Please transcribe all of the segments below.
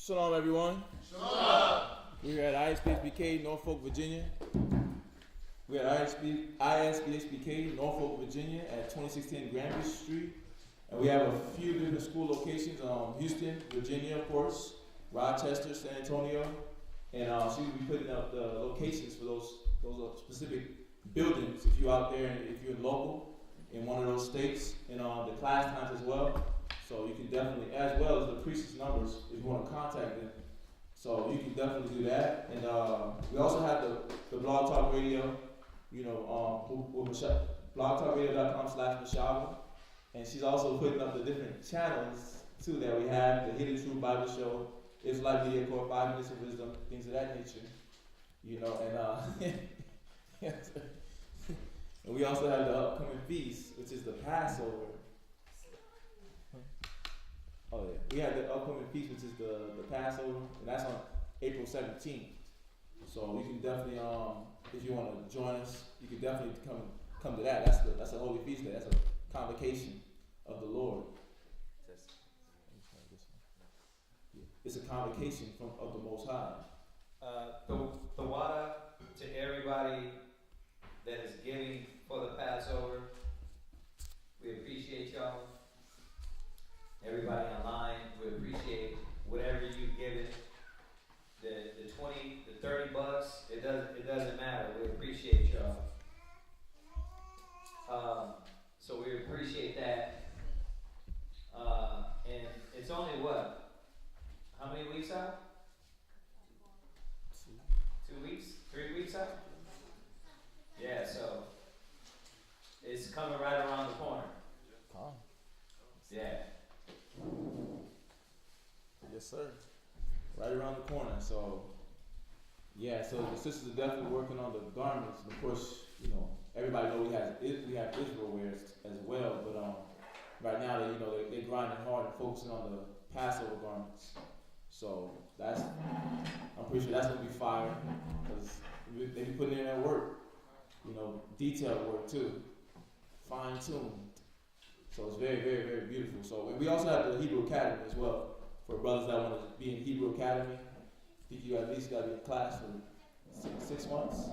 Shalom, everyone. Shalom. We're at ISBHBK, Norfolk, Virginia. We're at ISBHBK, Norfolk, Virginia at 2610 Granby Street. And we have a few different school locations, Houston, Virginia, of course, Rochester, San Antonio. And she will be putting up the locations for those specific buildings if you're out there and if you're local in one of those states, and the class times as well. So you can definitely, as well as the priest's numbers, if you want to contact them. So you can definitely do that. And we also have the Blog Talk Radio, blogtalkradio.com/Mashaba. And she's also putting up the different channels too that we have, the Hidden Truth Bible Show, Israelite Media Corps, 5 Minutes of Wisdom, things of that nature. And we also have the upcoming feast, which is the Passover. Oh yeah, we have the upcoming feast, which is the Passover, and that's on April 17th. So you can definitely, if you want to join us, you can definitely come to that. That's a holy feast day. That's a convocation of the Lord. It's a convocation of the Most High. The water to everybody that is giving for the Passover. We appreciate y'all. Everybody online, we appreciate whatever you've given. The 20, the $30, it doesn't matter. We appreciate y'all. So we appreciate that. And it's only what? How many weeks out? 2 weeks? 3 weeks out? Yeah, so it's coming right around the corner. Yeah. Yes, sir. Right around the corner. So, yeah. So the sisters are definitely working on the garments. And of course, everybody knows we have Israel wears as well. But right now, they're grinding hard and focusing on the Passover garments. So I'm pretty sure that's gonna be fire because they be putting in that work. Detailed work too, fine tuned. So it's very, very, very beautiful. So we also have the Hebrew Academy as well for brothers that want to be in Hebrew Academy. I think you at least got to be in class for 6 months.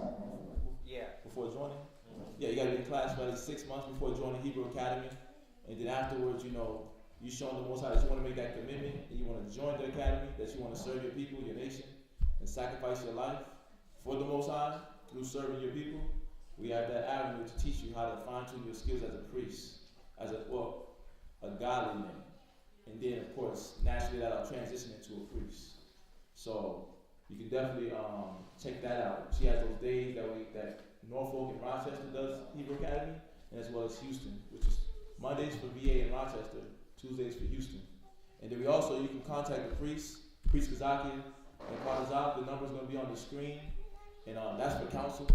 Yeah. Before joining. Mm-hmm. Yeah, you got to be in class for at least 6 months before joining Hebrew Academy, and then afterwards, you showing the Most High that you want to make that commitment and you want to join the academy, that you want to serve your people, your nation, and sacrifice your life for the Most High through serving your people. We have that avenue to teach you how to fine-tune your skills as a priest, as a godly man. And then, of course, naturally that'll transition into a priest. So you can definitely check that out. She has those days that Norfolk and Rochester does Hebrew Academy, and as well as Houston, which is Mondays for VA and Rochester, Tuesdays for Houston. And then you can contact the priest Kazaki and Kadazak. The number's going to be on the screen. And that's for counsel,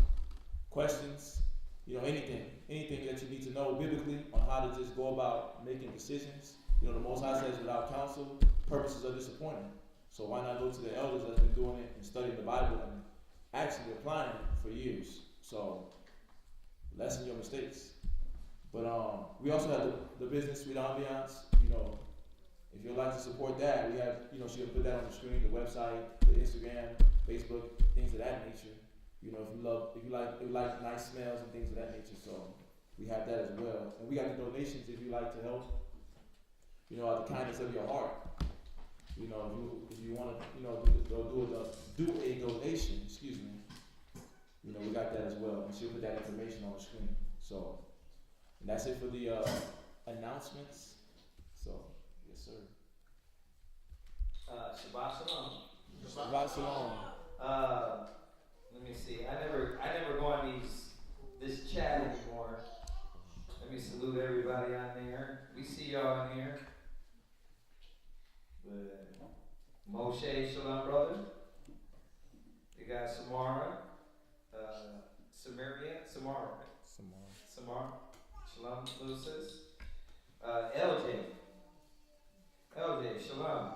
questions, anything that you need to know biblically on how to just go about making decisions. The Most High says without counsel, purposes are disappointed. So why not go to the elders that's been doing it and studying the Bible and actually applying it for years? So lessen your mistakes. But we also have the business suite ambiance. If you'd like to support that, we have, she'll put that on the screen, the website, the Instagram, Facebook, things of that nature. If you like nice smells and things of that nature. So we have that as well. And we got the donations if you like to help. Out the kindness of your heart. If you want to, do a donation. Excuse me. We got that as well, and she'll put that information on the screen. So, and that's it for the announcements. So, yes, sir. Shabbat Shalom. Shabbat Shalom. Let me see. I never go on this chat anymore. Let me salute everybody on there. We see y'all in here. Moshe Shalom, brother. We got Samara, Samara. Shalom, little sis. LJ, Shalom.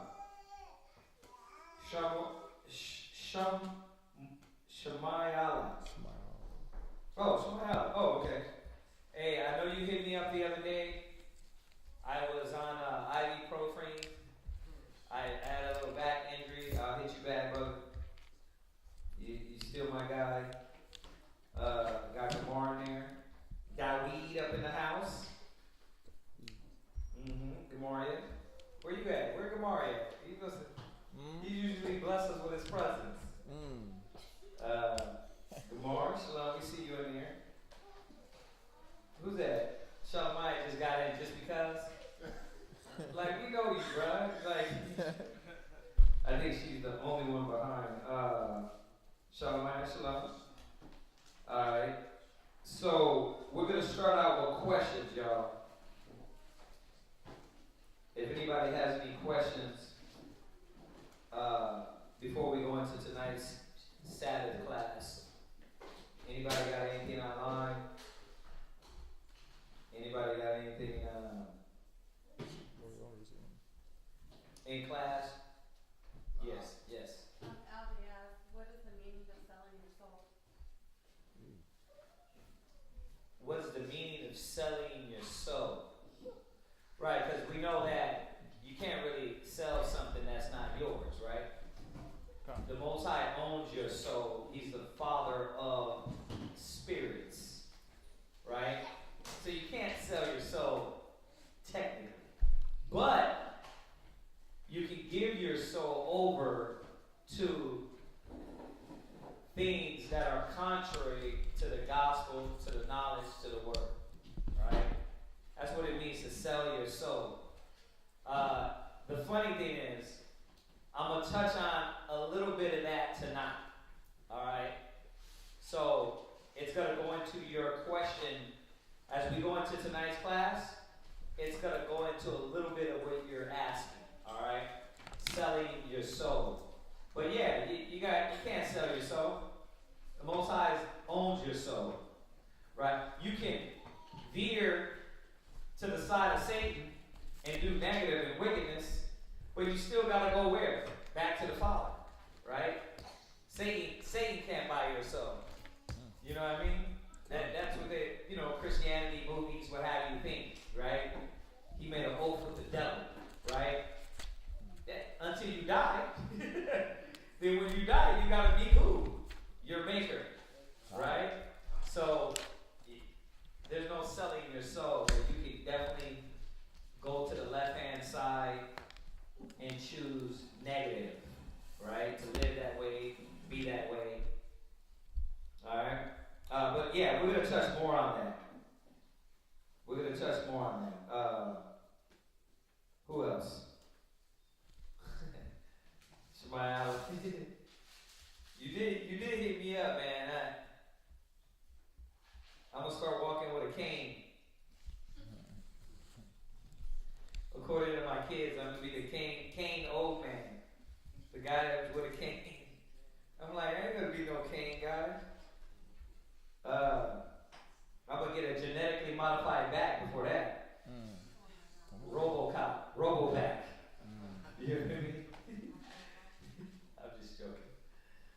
Shemayala. Shemayala. Oh, okay. Hey, I know you hit me up the other day. I was on IV Profrene. I had a little back injury everybody. Got Gamar in there. Daweed up in the house. Gamaria. Where you at? Where Gamar at? He usually blesses us with his presence. Gamar, Shalom, we see you in here. Who's that? Shalamai just got in just because? Like, we know you, bro. Like, I think she's the only one behind. Shalamai, Shalom. Alright. So, we're going to start out with questions, y'all. If anybody has any questions, before we go into tonight's Sabbath class. Anybody got anything online? Anybody got anything in class? Yes, yes. Aldi asked, what is the meaning of selling your soul? What is the meaning of selling your soul? Right, because we know that you can't really sell something that's not yours, right? The Most High owns your soul. He's the Father of spirits, right? So you can't sell your soul technically. But you can give your soul over to things that are contrary to the gospel, to the knowledge, to the word, right? That's what it means to sell your soul. The funny thing is, I'm going to touch on a little bit of that tonight. All right? So, it's going to go into your question. As we go into tonight's class, it's going to go into a little bit of what you're asking. All right? Selling your soul. But yeah, you can't sell your soul. The Most High owns your soul. Right? You can veer to the side of Satan and do negative and wickedness, but you still got to go where? Back to the Father, right? Satan can't buy your soul. You know what I mean? That's what Christianity, movies, what have you think, right? He made an oath with the devil, right? Until you die. Then when you die, you got to meet who? Your maker, right? So there's no selling your soul, but you can definitely go to the left-hand side and choose negative, right? To live that way, be that way. All right? But yeah, we're going to touch more on that. We're going to touch more on that. Who else? Shemaiah, you did hit me up, man. I'm going to start walking with a cane. According to my kids, I'm going to be the cane old man. The guy that was with a cane. I'm like, I ain't going to be no cane guy. I'm going to get a genetically modified back before that. Robocop. Roboback. You hear me? I'm just joking.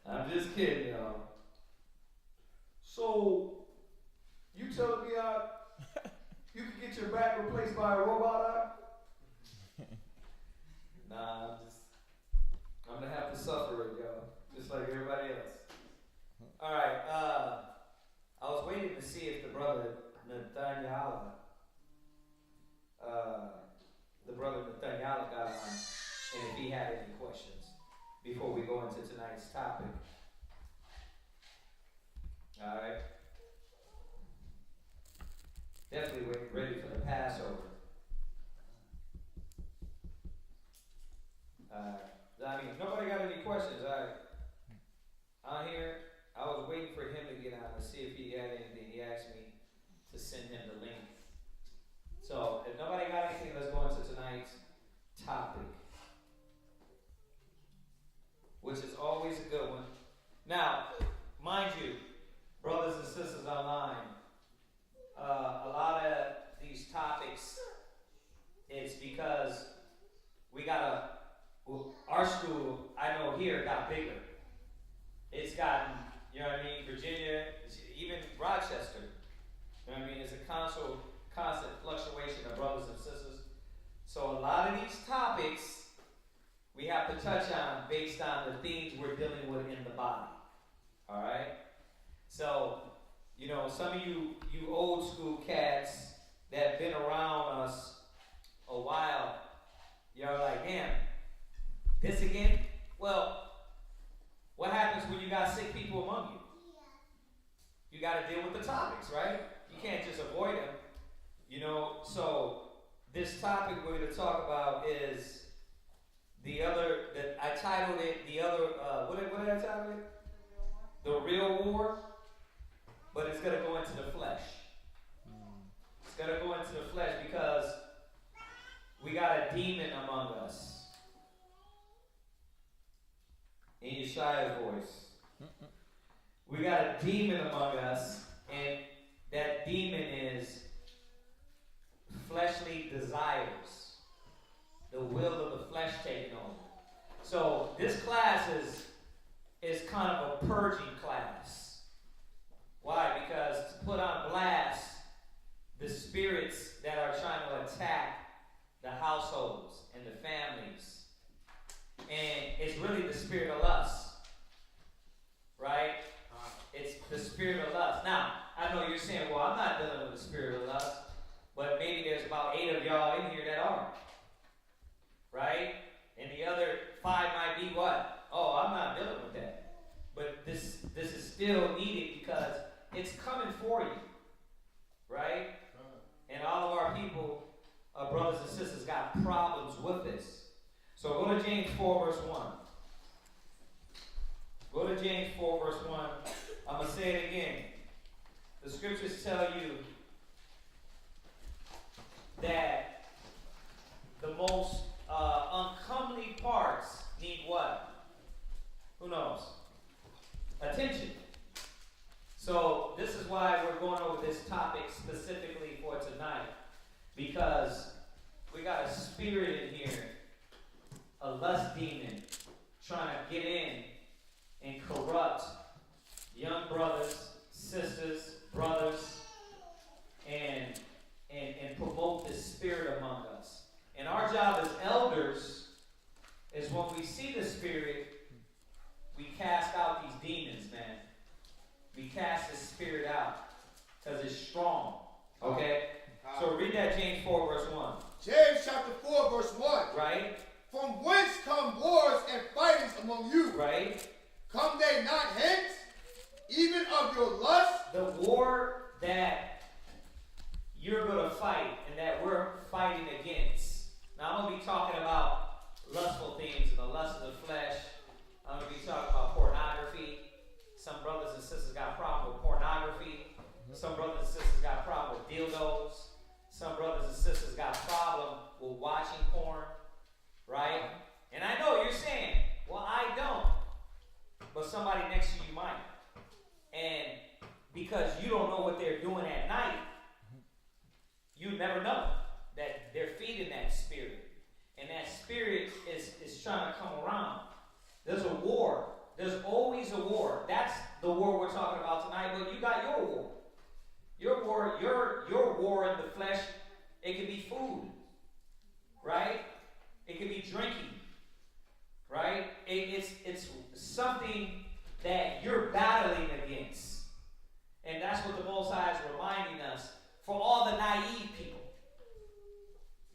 I'm just kidding, y'all. So, you telling me you can get your back replaced by a robot? Nah, I'm gonna have to suffer it, y'all. Just like everybody else. Alright, I was waiting to see if the brother Nathaniel got on, and if he had any questions before we go into tonight's topic. Alright. Definitely ready for the Passover. I mean, nobody got any questions. On here, I was waiting for him to get on to see if he had anything. He asked me to send him the link. So, if nobody got anything, let's go into tonight's topic, which is always a good one. Now, mind you, brothers and sisters online, a lot of these topics, it's because our school, I know here, got bigger. It's gotten, you know what I mean, Virginia, even Rochester, you know what I mean, it's a constant fluctuation of brothers and sisters. So a lot of these topics we have to touch on based on the things we're dealing with in the body. Alright? So, you know, some of you old school cats that have been around us a while, y'all like, damn, this again? Well, what happens when you got sick people among you? You got to deal with the topics, right? You can't just avoid them. You know, so this topic we're going to talk about is I titled it what did I title it? The Real War, but it's going to go into the flesh. It's going to go into the flesh because we got a demon among us. In Yeshua's voice. We got a demon among us, and that demon is fleshly desires, the will of the flesh taking over. So this class is kind of a purging class. Why? Because to put on blast the spirits that are trying to attack the households and the families. And it's really the spirit of lust. Right? It's the spirit of lust. Now, I know you're saying, well, I'm not dealing with the spirit of lust. But maybe there's about 8 of y'all in here that are. Right? And the other 5 might be what? Oh, I'm not dealing with that. But this is still needed because it's coming for you. Right? And all of our people, our brothers and sisters, got problems with this. So go to James 4, verse 1. Go to James 4, verse 1. I'm going to say it again. The scriptures tell you that the most uncomely parts need what? Who knows? Attention. So this is why we're going over this topic specifically for tonight. Because we got a spirit in here, a lust demon, trying to get in and corrupt young brothers, sisters, brothers, and promote this spirit among us. And our job as elders is when we see the spirit, we cast out these demons, man. We cast this spirit out because it's strong. Okay? So read that James 4, verse 1. James chapter 4, verse 1. Right? From whence come wars and fightings among you? Right? Come they not hence, even of your lust? The war that you're going to fight and that we're fighting against. Now, I'm going to be talking about lustful things and the lust of the flesh. I'm going to be talking about pornography. Some brothers and sisters got a problem with pornography. Some brothers and sisters got a problem with dildos. Some brothers and sisters got a problem with watching porn. Right? And I know you're saying, well, I don't. But somebody next to you might. And because you don't know what they're doing at night, you never know that they're feeding that spirit. And that spirit is trying to come around. There's a war. There's always a war. That's the war we're talking about tonight, but you got your war. Your war in the flesh, it can be food. Right? It can be drinking. Right? It's something that you're battling against. And that's what the Most High is reminding us for all the naive people.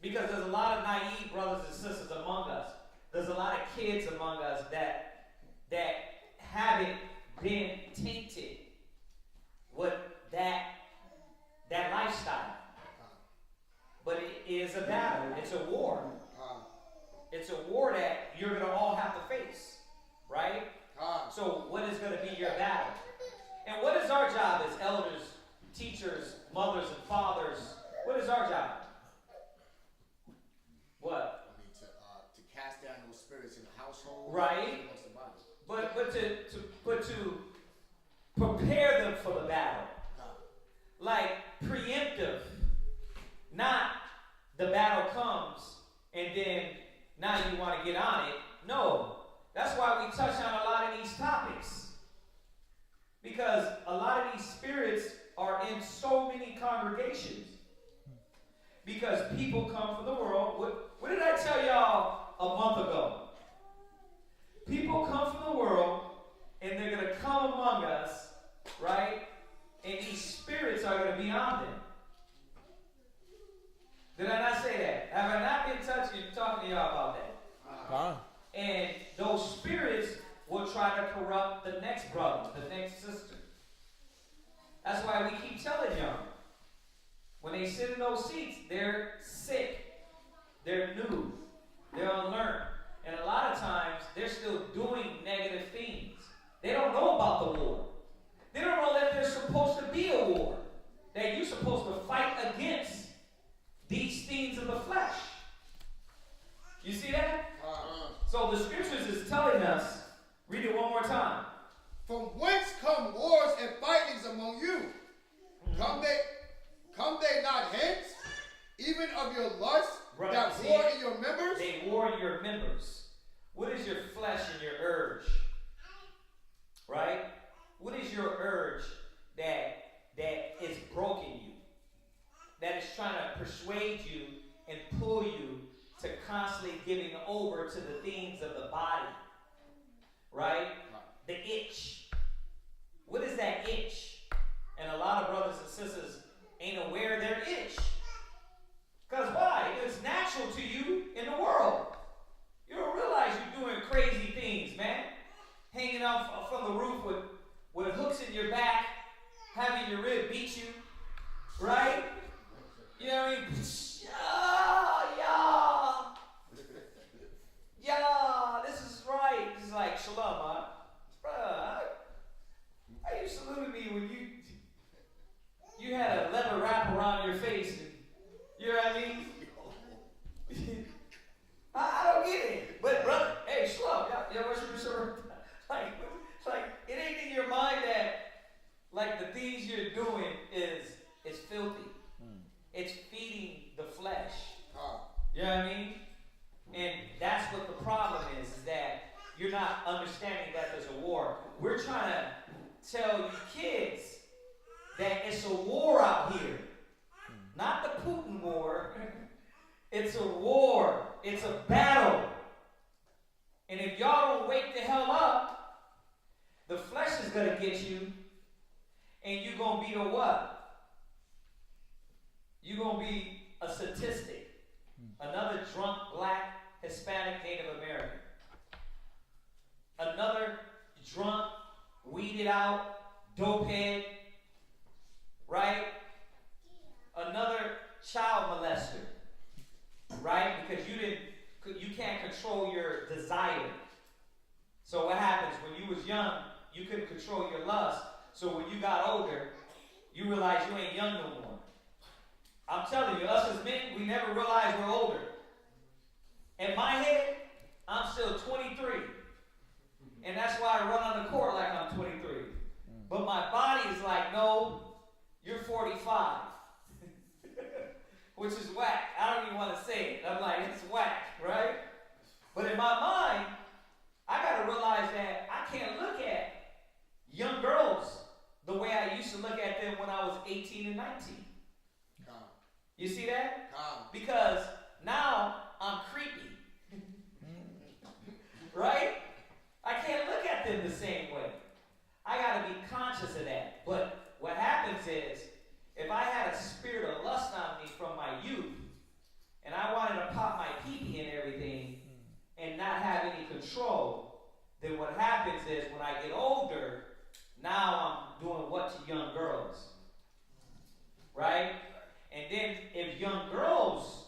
Because there's a lot of naive brothers and sisters among us. There's a lot of kids among us that haven't been tainted with that lifestyle. But it is a battle. It's a war. It's a war that you're going to all have to face. Right? So what is going to be your battle? And what is our job as elders, teachers, mothers, and fathers? What is our job? What? I mean, to cast down those spirits in the household. Right. But to prepare them for the battle. Like preemptive. Not the battle comes and then now you want to get on it. No. That's why we touch on a lot of these topics. Because a lot of these spirits are in so many congregations. Because people come from the world. What did I tell y'all a month ago? People come from the world and they're going to come among us, right? will try to corrupt the next brother, the next sister. That's why we keep telling y'all, when they sit in those seats, they're sick, they're new, they're unlearned. And a lot of times, they're still doing negative things. They don't know about the war. They don't know that there's supposed to be a war. That you're supposed to fight against these things of the flesh. You see that? So the scriptures is telling us, read it one more time. From whence come wars and fightings among you? Come they not hence, even of your lusts that war in your members? They war in your members. What is your flesh and your urge? Right? What is your urge that is broken you? That is trying to persuade you and pull you to constantly giving over to the things of the body. Right? The itch. What is that itch? And a lot of brothers and sisters ain't aware of their itch. Because why? It's natural to you in the world. You don't realize you're doing crazy things, man. Hanging out from the roof with hooks in your back, having your rib beat you, right? You know what I mean? Yeah, this is right. This is like shalom, huh? Bruh, how you saluted me when you had a leather wrap around your face, and you know what I mean? I don't get it. But brother, hey, shalom, y'all worship your servant. Like, it ain't in your mind that, like, the things you're doing is filthy. It's feeding the flesh. You know what I mean? And that's what the problem is that you're not understanding that there's a war. We're trying to tell you kids that it's a war out here. Not the Putin war. It's a war. It's a battle. And if y'all don't wake the hell up, the flesh is going to get you, and you're going to be the what? You're going to be a statistic. Another drunk, black, Hispanic, Native American. Another drunk, weeded out, dopehead, right? Another child molester, right? Because you can't control your desire. So what happens when you was young? You couldn't control your lust. So when you got older, you realize you ain't young no more. I'm telling you, us as men, we never realize we're older. In my head, I'm still 23. And that's why I run on the court like I'm 23. But my body is like, no, you're 45. Which is whack. I don't even want to say it. I'm like, it's whack, right? But in my mind, I got to realize that I can't look at young girls the way I used to look at them when I was 18 and 19. You see that? Because now I'm creepy. Right? I can't look at them the same way. I got to be conscious of that. But what happens is, if I had a spirit of lust on me from my youth, and I wanted to pop my pee-pee and everything, and not have any control, then what happens is, when I get older, now I'm doing what to young girls? Right? And then if young girls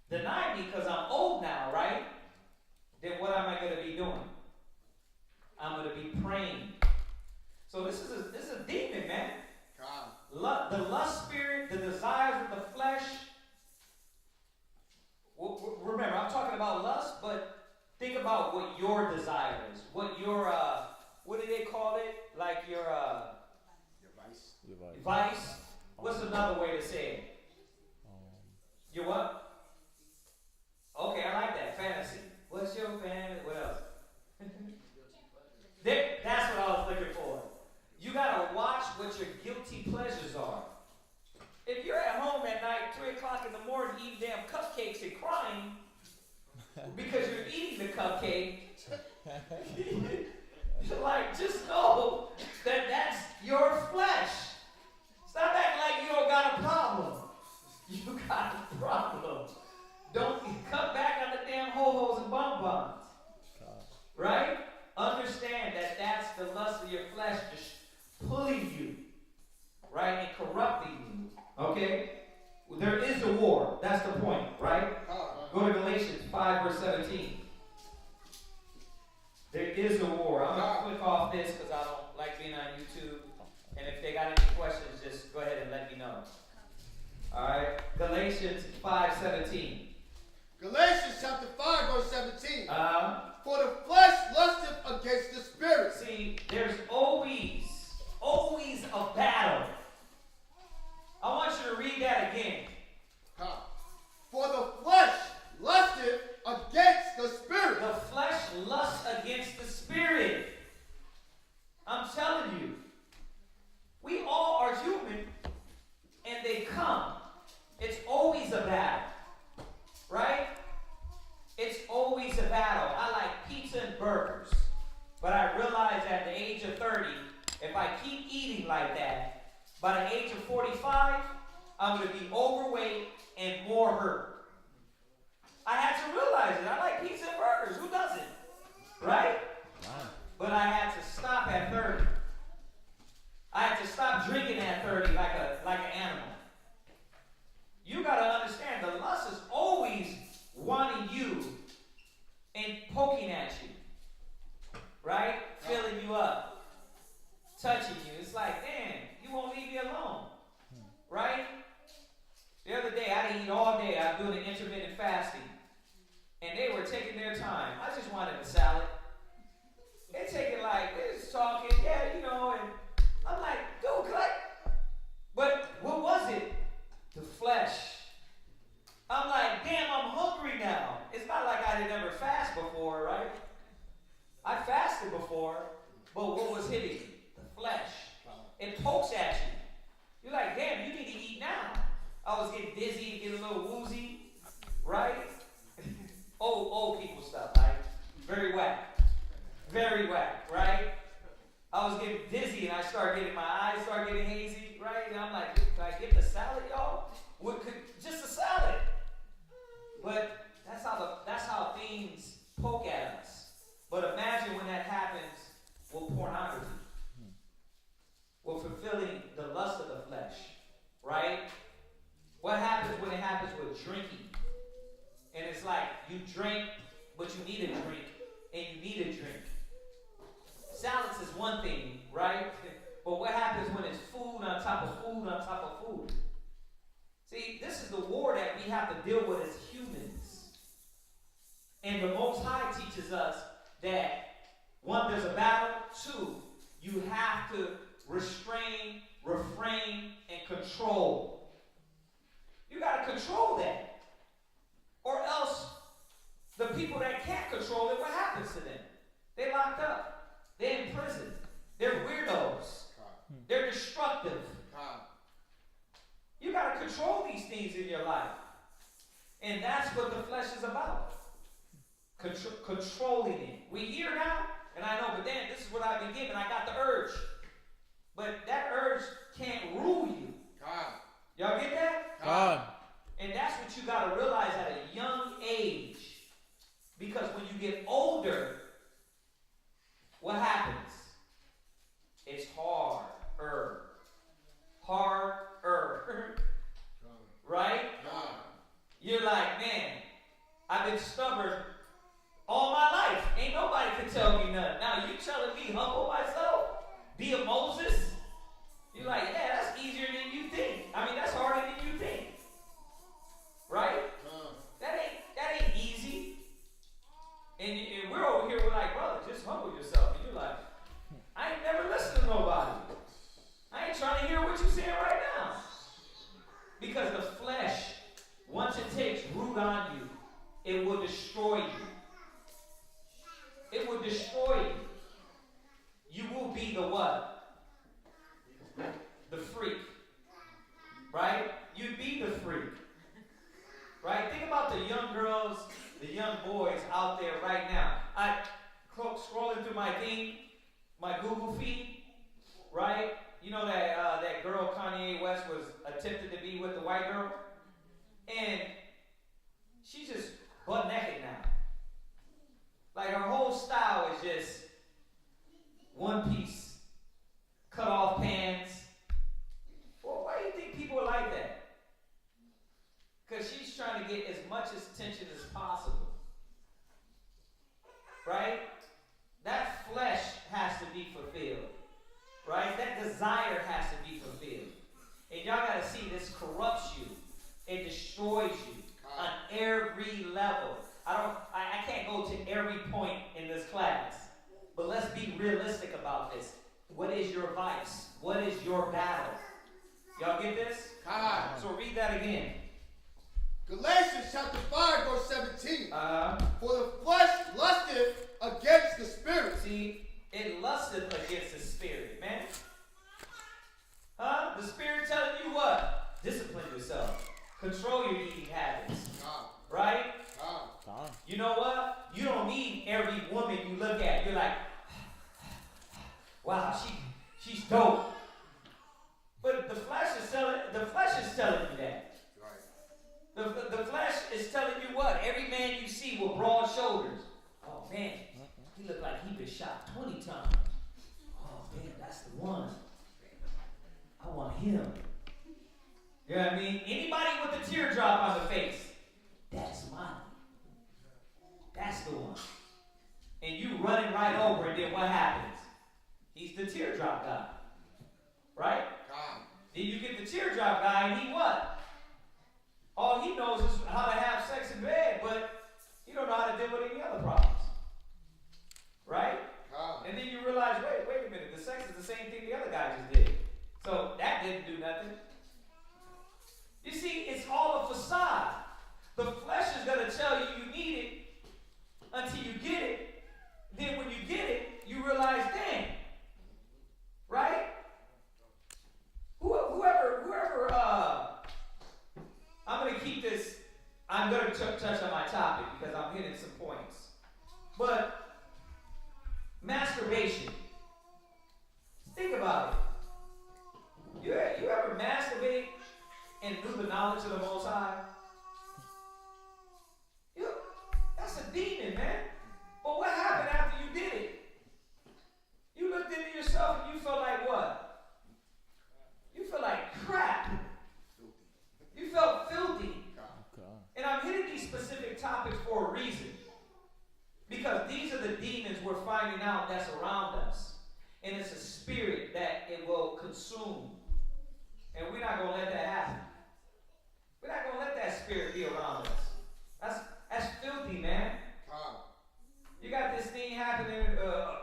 deny me because I'm old now, right? Then what am I going to be doing? I'm going to be praying. So this is a demon, man. The lust spirit, the desires of the flesh. Remember, I'm talking about lust, but think about what your desire is. What your, what do they call it? Like your vice. Your vice. What's another way to say it? Your what? Okay, I like that. Fantasy. What's your fantasy? What else? That's what I was looking for. You gotta watch what your guilty pleasures are. If you're at home at night, 3 o'clock in the morning, eating damn cupcakes and crying because you're eating the cupcake, like, just know that that's your flesh. Stop acting like you don't got a problem. You got a problem. Don't cut back on the damn ho-hos and bonbons. Right? Understand is a war. I'm going to click off this because I don't like being on YouTube. And if they got any questions, just go ahead and let me know. All right. Galatians 5:17. Galatians chapter 5, verse 17. For the flesh lusteth against the spirit. See, there's always a battle. I want you to read that again. For the flesh lusteth against the spirit. The flesh lusts against the spirit. I'm telling you. We all are human, and they come. It's always a battle. Right? It's always a battle. I like pizza and burgers. But I realize at the age of 30, if I keep eating like that, by the age of 45, I'm going to be overweight and more hurt. I had to realize it. I like pizza and burgers. Who doesn't? Right? But I had to stop at 30. I had to stop drinking at 30 like an animal. You got to understand, the lust is always wanting you and poking at you. Right? Filling you up. Touching you. It's like, damn, you won't leave me alone. Right? The other day, I didn't eat all day. I was doing an intermittent fasting. And they were taking their time. I just wanted a salad. They're taking they're just talking, yeah, and I'm like, dude, but what was it? The flesh. I'm like, damn, I'm hungry now. It's not like I didn't ever fast before, right? I fasted before, but what was hitting me? The flesh. It pokes at you. You're like, damn, you need to eat now. I was getting dizzy, getting a little woozy, right? old people stuff, right? Very whack. Very whack, right? I was getting dizzy and my eyes start getting hazy, right? And I'm like, can I get the salad, y'all? Just a salad. But that's how things poke at us. But imagine when that happens with pornography. With fulfilling the lust of the flesh, right? What happens when it happens with drinking? And it's like you drink, but you need a drink, and you need a drink. Salads is one thing, right? But what happens when it's food on top of food on top of food? See, this is the war that we have to deal with as humans. And the Most High teaches us that, one, there's a battle. Two, you have to restrain, refrain, and control. You got to control that. Or else, the people that can't control it, what happens to them? They're locked up. They're in prison. They're weirdos. They're destructive. You got to control these things in your life. And that's what the flesh is about. Controlling it. We here now, and I know, but then this is what I've been given. I got the urge. But that urge can't rule you. Y'all get that? And that's what you got to realize at a young age. Because when you get older, what happens? It's harder. Right? You're like, man, I've been stubborn all my life. Ain't nobody can tell me nothing. Now you telling me humble myself? Be a Moses? You're like, yeah, that's easier than you think. I mean, that's harder than you think. Right? That ain't easy. And we're over here, we're like, brother, just humble yourself. And you're like, I ain't never listened to nobody. I ain't trying to hear what you're saying right now. Because the flesh, once it takes root on you, it will destroy you. It will destroy you. You will be the what? The freak. Right? You'd be the freak. Right? Think about the young girls, the young boys out there right now. I scrolling through my thing, my Google feed, right? You know that girl Kanye West was attempted to be with the white girl? And she's just butt naked now. Like her whole style is just one piece, cut off pants. Well, why do you think people are like that? Because she's trying to get as much attention as possible. Right? That be fulfilled. Right? That desire has to be fulfilled. And y'all got to see this corrupts you. It destroys you on every level. I can't go to every point in this class. But let's be realistic about this. What is your vice? What is your battle? Y'all get this? So read that again. Galatians chapter 5, verse 17. For the flesh lusteth against the spirit. See, it lusteth against the spirit, man. The spirit telling you what? Discipline yourself. Control your eating habits. Right? You know what? You don't need every woman you look at. You're like, wow, she's dope. But the flesh is telling you that. The flesh is telling you what? Every man you see with broad shoulders. Oh man, he looked like he been shot 20 times. Oh man, that's the one. I want him. You know what I mean? Anybody with a teardrop on the face, that's mine. That's the one. And you running right over, and then what happens? He's the teardrop guy. Right? Then you get the teardrop guy, and he what? All he knows is how to have sex in bed, but he don't know how to deal with any other problems. Right? And then you realize, wait a minute, the sex is the same thing the other guy just did. So that didn't do nothing. You see, it's all a facade. The flesh is going to tell you you need it until you get it. Then when you get it, you realize, dang. Right? Whoever, I'm going to keep this, I'm going to touch on my topic because I'm hitting some points. But masturbation. Think about it. You ever masturbate and knew the knowledge of the Most High? That's a demon, man. But what happened after you did it? You looked into yourself and you felt like what? You felt like crap. You felt filthy. And I'm hitting these specific topics for a reason. Because these are the demons we're finding out that's around us. And it's a spirit that it will consume. And we're not going to let that happen. We're not going to let that spirit be around us. That's filthy, man. You got this thing happening.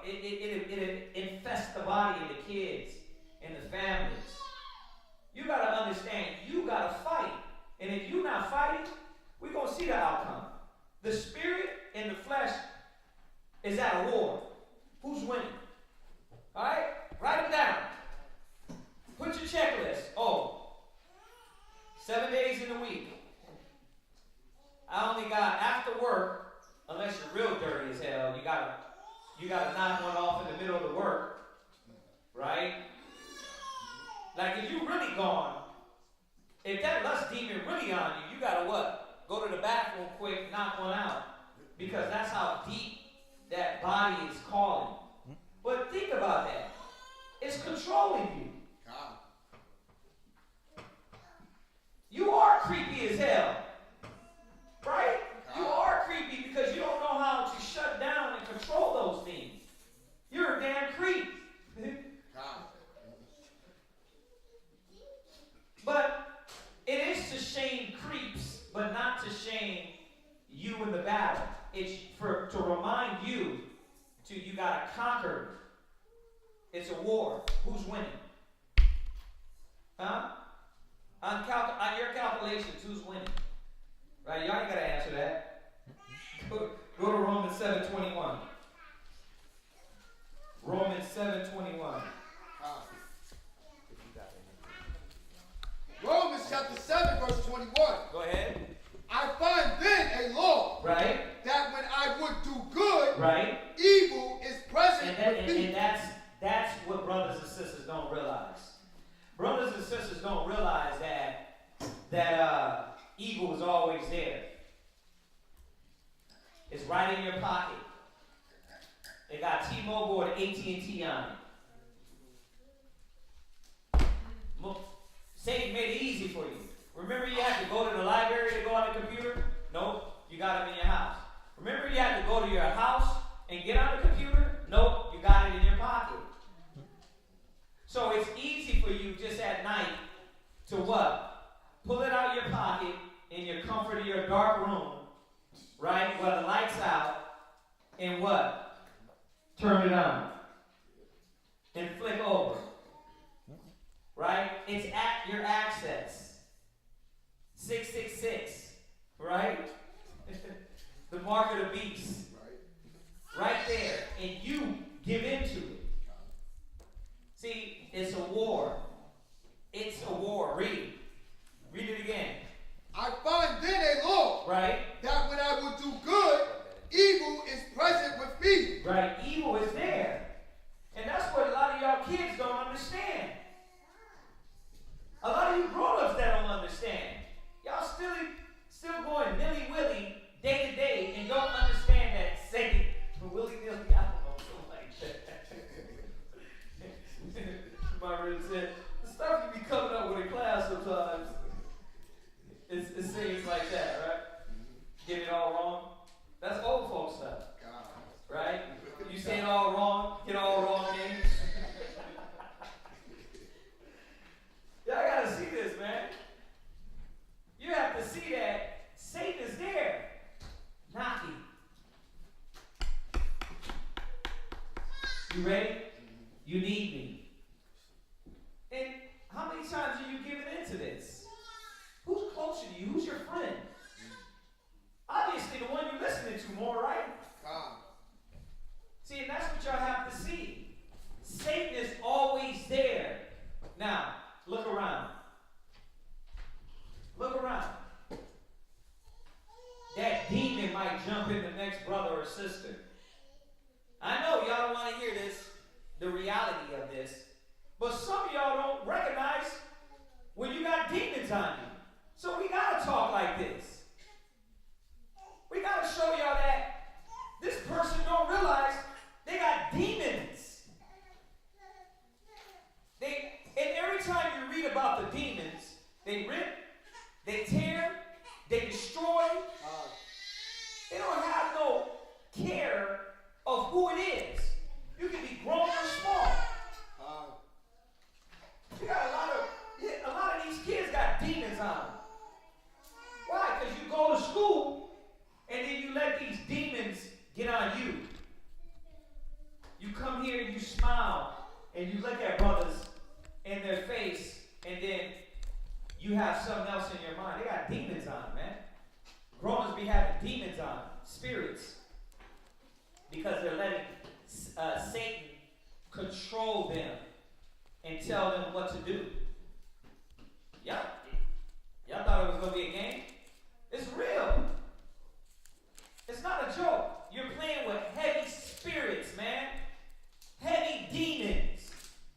It infests the body and the kids and the families. You got to understand, you got to fight. And if you're not fighting, we're going to see the outcome. The spirit and the flesh is at a war. Who's winning? All right? Write them down. Put your checklist. 7 days in a week. I only got after work, unless you're real dirty as hell, you gotta knock one off in the middle of the work. Right? Like if you really gone, if that lust demon really on you, you gotta what? Go to the bathroom quick, knock one out. Because that's how deep that body is calling. But think about that. It's controlling you. You are creepy as hell. Right? You are creepy because you don't know how to shut down and control those things. You're a damn creep. But it is to shame creeps, but not to shame you in the battle. It's to remind you you gotta conquer. It's a war. Who's winning? Huh? On your calculations, who's winning? Right? Y'all ain't gotta answer that. Go to Romans 7:21. Romans 7:21. Romans chapter 7, verse 21. Go ahead. I find then a law. Right. That when I would do good, right, evil is present and with me. That's what brothers and sisters don't realize. Brothers and sisters don't realize that evil is always there. It's right in your pocket. They got T-Mobile or AT&T on it. Satan made it easy for you. Remember you had to go to the library to go on the computer? Nope, you got them in your house. Remember you had to go to your house and get on the computer? Nope, you got it in your pocket. turn it on, and flick over. Right? It's at your access. 666. Right? The mark of the beast. Right there. And you give into it. See, it's a war. It's a war. Read it again. I find then a law. Right? That when I will do good, evil is present with me. Right? Evil is there. And that's what a lot of y'all kids don't understand. A lot of you grown-ups that don't understand. Y'all still going nilly-willy day to day and don't understand that Satan willy-nilly, I don't know, something like that. My really said, the stuff you be coming up with in class sometimes, it seems like that, right? Get it all wrong. That's old folks stuff. Right? You say it all wrong, get all wrong names. Y'all gotta see this, man. You have to see that Satan is there, knocking. You ready? You need me. And how many times are you giving into this? Who's closer to you? Who's your friend? Obviously, the one you're listening to more, right? See, and that's what y'all have to see. Satan is always there. Now, look around. Look around. That demon might jump in the next brother or sister. I know y'all don't want to hear this, the reality of this, but some of y'all don't recognize when you got demons on you. So we got to talk like this. We got to show y'all that this person don't realize they got demons. And every time you read about the demons, they rip, they tear, they destroy. They don't have no care of who it is. You can be grown or small. You got a lot of these kids got demons on them. Why? Because you go to school and then you let these demons get on you. You come here and you smile and you look at brothers in their face and then you have something else in your mind. They got demons on them, man. Grown-ups be having demons on them, spirits, because they're letting Satan control them and tell them what to do. Y'all thought it was going to be a game? It's real. It's not a joke. You're playing with heavy spirits, man. Heavy demons.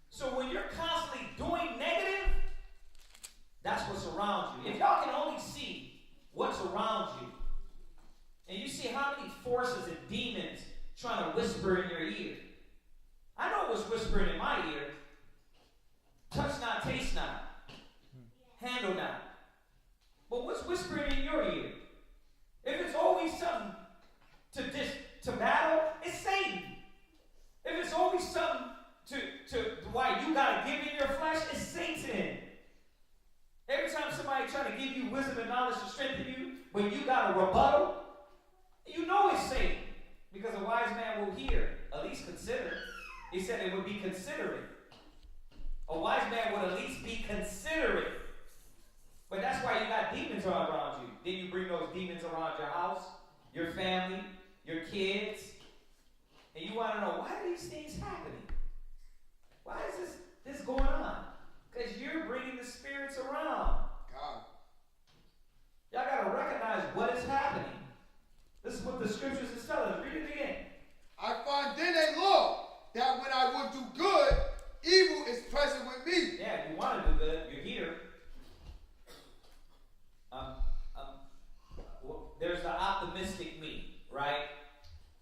So when you're constantly doing negative, that's what's around you. If y'all can only see what's around you, and you see how many forces and demons trying to whisper in your ear. I know what's whispering in my ear. Touch not, taste not. Handle not. But what's whispering in your ear? If it's always something to battle, it's Satan. If it's always something to why you gotta give in your flesh, it's Satan. Every time somebody trying to give you wisdom and knowledge to strengthen you, when you got a rebuttal, you know it's Satan. Because a wise man will hear, at least consider. He said it would be considerate. A wise man would at least be considerate. But that's why you got demons all around you. Then you bring those demons around your house, your family, your kids. And you want to know, why are these things happening? Why is this going on? Because you're bringing the spirits around. God. Y'all got to recognize what is happening. This is what the scriptures is telling us. Read it again. I find then a law that when I will do good, evil is present with me. Yeah, if you want to do good, you're here. There's the optimistic me, right?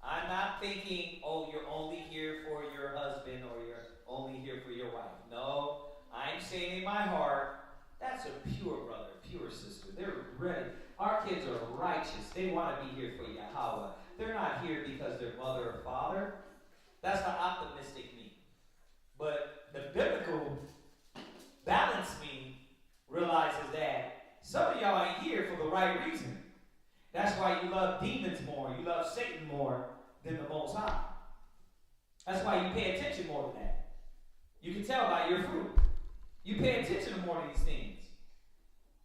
I'm not thinking, oh, you're only here for your husband or you're only here for your wife. No, I'm saying in my heart, that's a pure brother, pure sister. They're ready. Our kids are righteous. They want to be here for Yahweh. They're not here because their mother or father. That's the That's why you pay attention more to that. You can tell by your fruit. You pay attention to more of these things.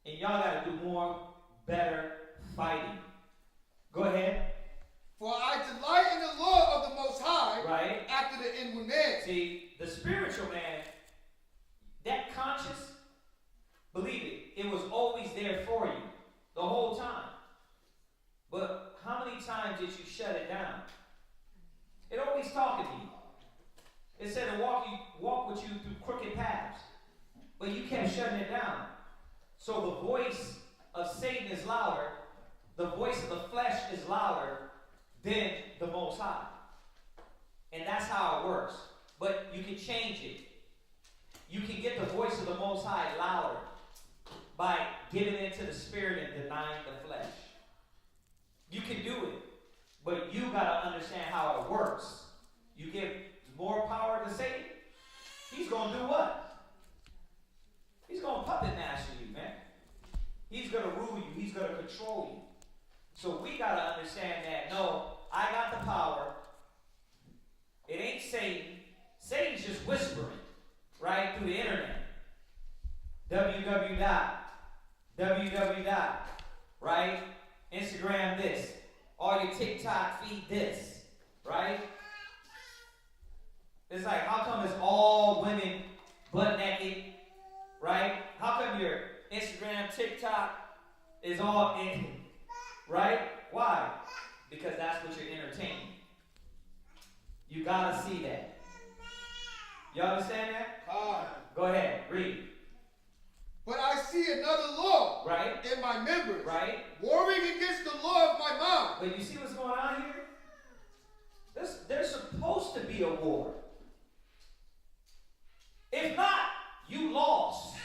And y'all got to do more, better fighting. Go ahead. For I delight in the law of the Most High, right, after the inward man. See, the spiritual man, that conscience, believe it, it was always there for you the whole time. But how many times did you shut it down? It always talking to you. It said to walk with you through crooked paths. But you kept shutting it down. So the voice of Satan is louder. The voice of the flesh is louder than the Most High. And that's how it works. But you can change it. You can get the voice of the Most High louder by giving into the Spirit and denying the flesh. You can do it. But you got to understand how it works. You give more power to Satan, he's going to do what? He's going to puppet master you, man. He's going to rule you. He's going to control you. So we got to understand that, no, I got the power. It ain't Satan. Satan's just whispering, right, through the internet. www. Right? Instagram this. All your TikTok feed this. Right? It's like, how come it's all women butt naked? Right? How come your Instagram, TikTok is all in? Right? Why? Because that's what you're entertaining. You gotta see that. You understand that? Go ahead, read. But I see another law, right, in my members, right, warring against the law of my mind. But you see what's going on here? There's supposed to be a war. If not, you lost.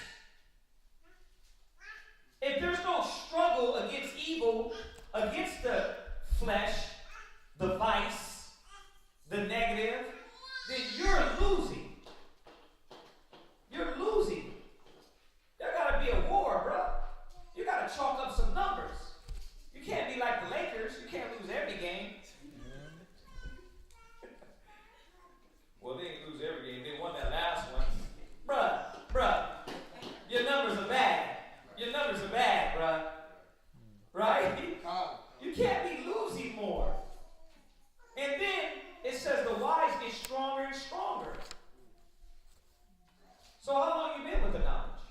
If there's no struggle against evil, against the flesh, the vice, the negative, then you're losing. You're losing. There gotta be a war, bro. You gotta chalk up some numbers. You can't be like the Lakers. You can't lose every game. Well, they didn't lose every game. They won that last one. Bruh. Your numbers are bad. Your numbers are bad, bruh. Right? You can't be losing more. And then it says the wise get stronger and stronger. So how long you been with the knowledge?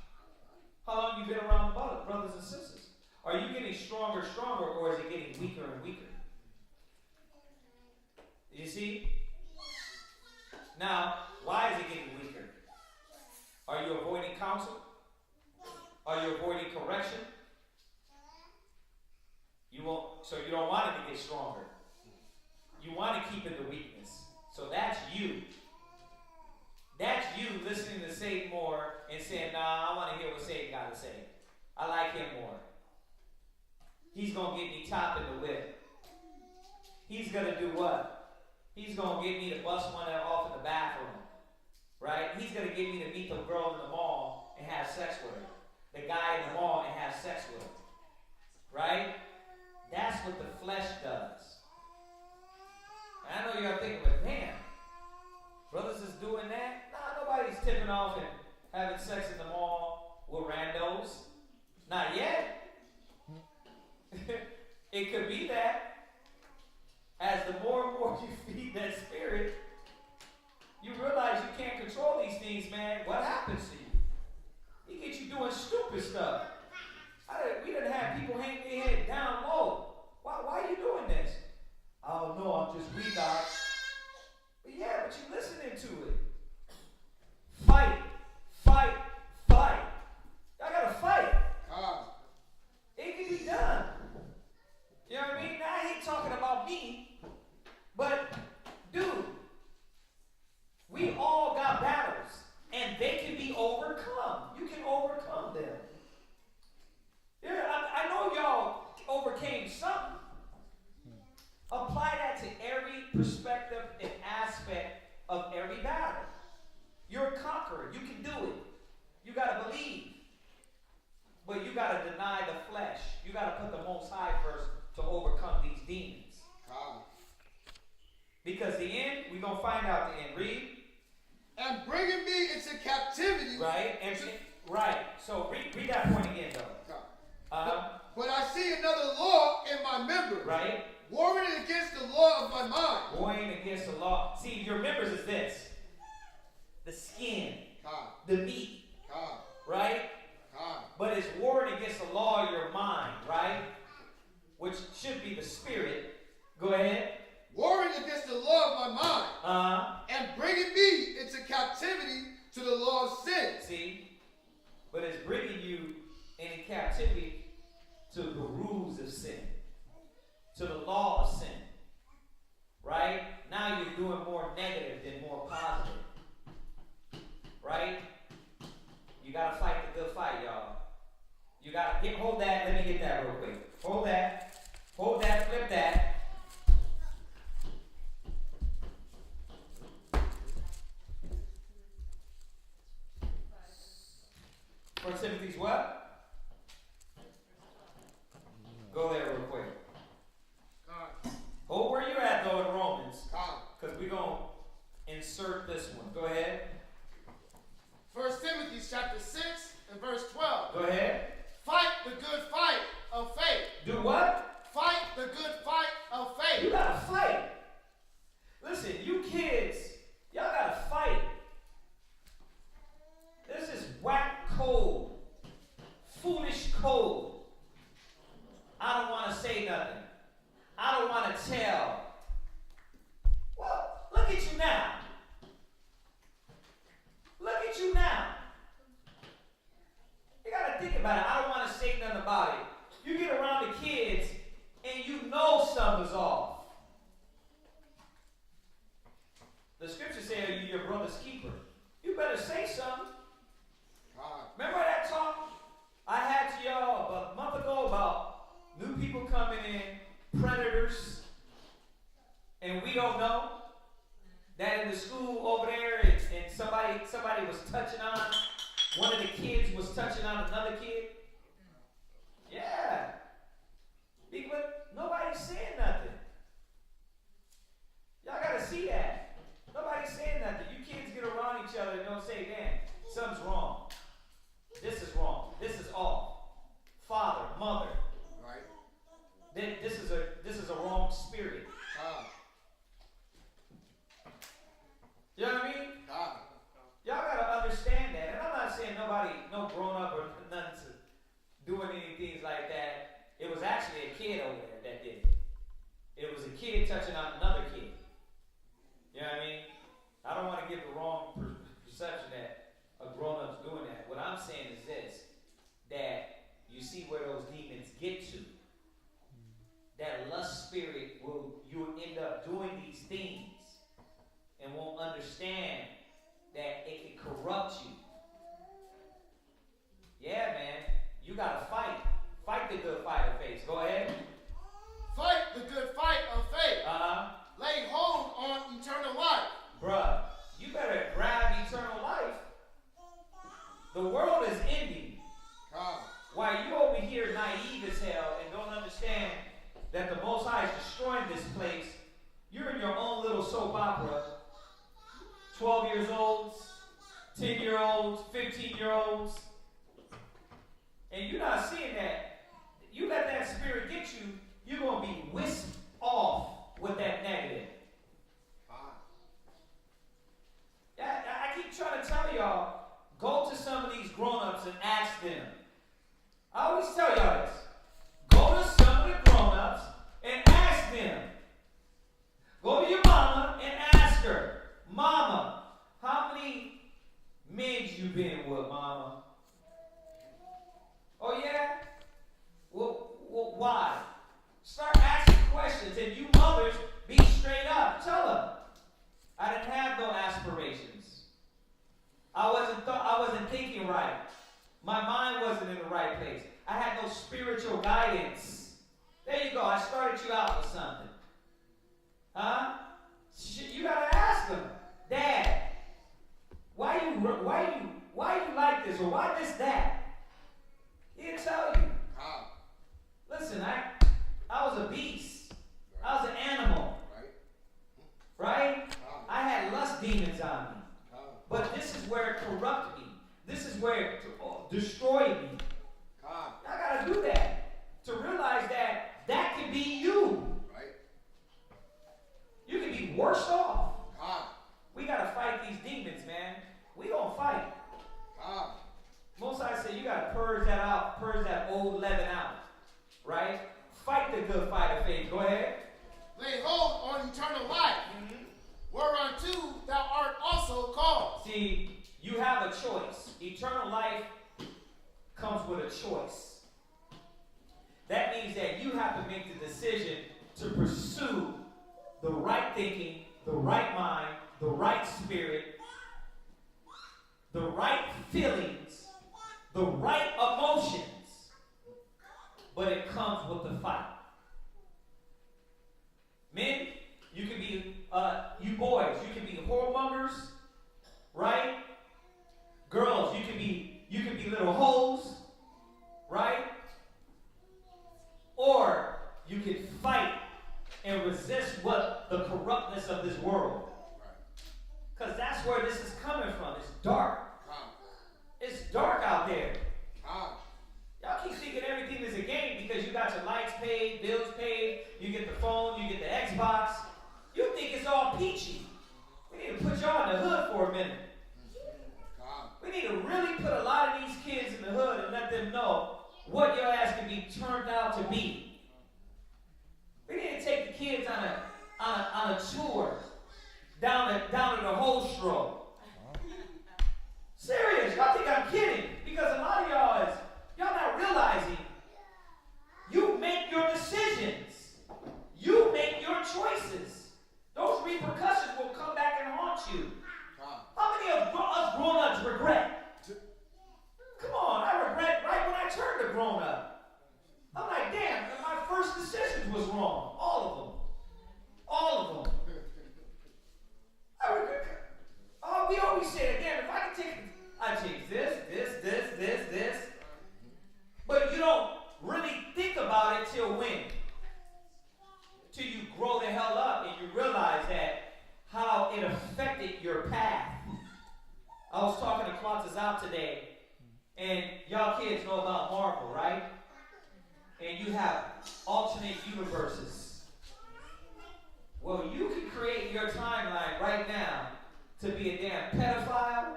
How long you been around the brothers and sisters? Are you getting stronger, or is it getting weaker and weaker? You see? Now, why is it getting weaker? Are you avoiding counsel? Are you avoiding correction? You won't. So you don't want it to get stronger. You want to keep in the weakness. So that's you. That's you listening to Satan more and saying, nah, I want to hear what Satan got to say. I like him more. He's going to get me top in the whip. He's going to do what? He's going to get me to bust one off in the bathroom. Right? He's going to get me to meet the girl in the mall and have sex with her. The guy in the mall and have sex with him. Right? That's what the flesh does. And I know you're thinking, but man, brothers is doing that? Nah, nobody's tipping off and having sex in the mall with randos. Not yet. It could be that. As the more and more you feed that spirit, you realize you can't control these things, man. What happens to you? He gets you doing stupid stuff. We didn't have people hang their head down low. Why are you doing this? I don't know, I'm just weak out. But yeah, but you're listening to it. Fight, again. Read. And bringing me into captivity. Right. Right. So read that point again, though. But I see another law in my members. Right. Warring against the law of my mind. Warring against the law. See, your members is this. The skin. The meat. Right? But it's warring against the law of your mind, right? Which should be the spirit. Go ahead. Warring against the law of my mind. And bringing me into captivity to the law of sin. See? But it's bringing you in captivity to the rules of sin. To the law of sin. Right? Now you're doing more negative than more positive. Right? You gotta fight the good fight, y'all. You gotta hold that. Let me get that real quick. Hold that. Hold that. Flip that. 1 Timothy's what? Go there real quick. Hold where you're at though in Romans. Because we're going to insert this one. Go ahead. 1 Timothy chapter 6 and verse 12. Go ahead. Fight the good fight of faith. Do what? Fight the good fight of faith. You got to fight. Listen, you kids, y'all got to fight. This is whack code. Foolish code. I don't want to say nothing. I don't want to tell. Well, look at you now. Look at you now. You got to think about it. I don't want to say nothing about it. You get around the kids and you know something's off. The scripture says you're your brother's keeper. You better say something. Remember that talk I had to y'all about a month ago about new people coming in, predators, and we don't know? That in the school over there, and somebody was touching on, one of the kids was touching on another kid? Yeah. But nobody's saying nothing. Y'all gotta see that. Nobody's saying nothing. You kids get around each other and don't say, damn, something's wrong. This is wrong. This is off. Father, mother. Right. This is a wrong spirit. You know what I mean? Y'all gotta understand that. And I'm not saying no grown up or nothing doing anything like that. It was actually a kid over there that did it. It was a kid touching on another kid. You know what I mean? I don't want to give the wrong perception that a grown-up's doing that. What I'm saying is this, that you see where those demons get to. That lust spirit you'll end up doing these things and won't understand that it can corrupt you. Yeah, man. You gotta fight. Fight the good fight of faith. Go ahead. Fight the good fight of faith. Lay hold on eternal life. Bruh, you better grab eternal life. The world is ending. While you over here naive as hell and don't understand that the Most High is destroying this place, you're in your own little soap opera. 12 years olds, 10-year-olds, 15-year-olds. And you're not seeing that. You let that spirit get you, you're going to be whisked off with that negative. I keep trying to tell y'all, go to some of these grown-ups and ask them. I always tell y'all this. Go to some of the grown-ups and ask them. Go to your mama and ask her, Mama, how many men you been with, Mama? Oh, yeah? Well, why? Start asking questions, and you mothers, be straight up. Tell them, I didn't have no aspirations. I wasn't thinking right. My mind wasn't in the right place. I had no spiritual guidance. There you go. I started you out with something. Huh? You gotta ask them, Dad, why you like this, or why this that? He'll tell you. Listen, I was a beast. I was an animal. Right? I had lust demons. demons on me. But this is where it corrupts me. This is where it destroys me. I gotta do that to realize that that can be you. Right. You can be worse off. We gotta fight these demons, man. We gonna fight. Most I say you gotta purge that out, purge that old leaven out. Right? Fight the good fight of faith. Go ahead. Lay hold on eternal life, whereunto thou art also called. See, you have a choice. Eternal life comes with a choice. That means that you have to make the decision to pursue the right thinking, the right mind, the right spirit, the right feelings, the right emotions. But it comes with the fight. Men, you can be, you boys, you can be whoremongers, right? Girls, you can be little hoes, right? Or you can fight and resist what the corruptness of this world. Because that's where this is coming from. It's dark. It's dark out there. Y'all keep thinking everything is a game because you got your lights paid, bills paid, you get the phone, you get the Xbox. You think it's all peachy. We need to put y'all in the hood for a minute. We need to really put a lot of these kids in the hood and let them know what your ass can be turned out to be. We need to take the kids on a tour down to the Holstro. Serious, y'all think I'm kidding? Because a lot of y'all not realizing you make your decisions. You make your choices. Those repercussions will come back and haunt you. How many of us grown-ups regret? Come on, I regret right when I turned a grown-up. I'm like, damn, my first decision was wrong. All of them. All of them. I regret. Oh, we always say, again, if I take this. But you don't really think about it till when? Till you grow the hell up and you realize that how it affected your path. I was talking to Quantas out today, and y'all kids know about Marvel, right? And you have alternate universes. Well, you can create your timeline right now to be a damn pedophile,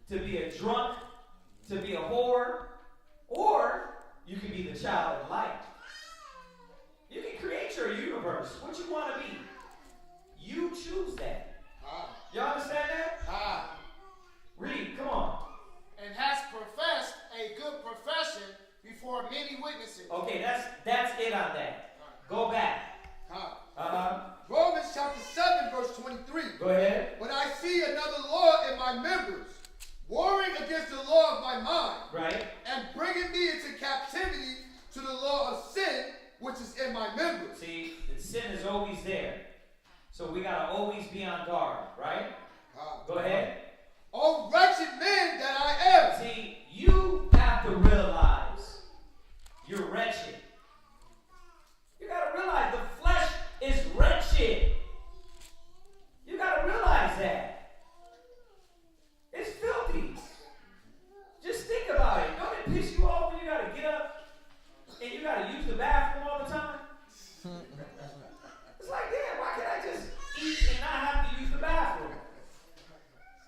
to be a drunk, to be a whore, or you can be the child of light. You can create your universe, what you want to be. You choose that. Y'all understand that? Read, come on. And has professed a good profession before many witnesses. Okay, that's it on that. Go back. Romans chapter 7, verse 23. Go ahead. But I see another law in my members, warring against the law of my mind, Right. and bringing me into captivity to the law of sin, which is in my members. See, the sin is always there. So we got to always be on guard, right? Go ahead. Oh, wretched man that I am. See, you have to realize you're wretched. You got to realize the flesh is wretched. You got to realize that. It's filthy. Just think about it. Don't it piss you off when you got to get up and you got to use the bathroom all the time? It's like, damn, why can't I just eat and not have to use the bathroom?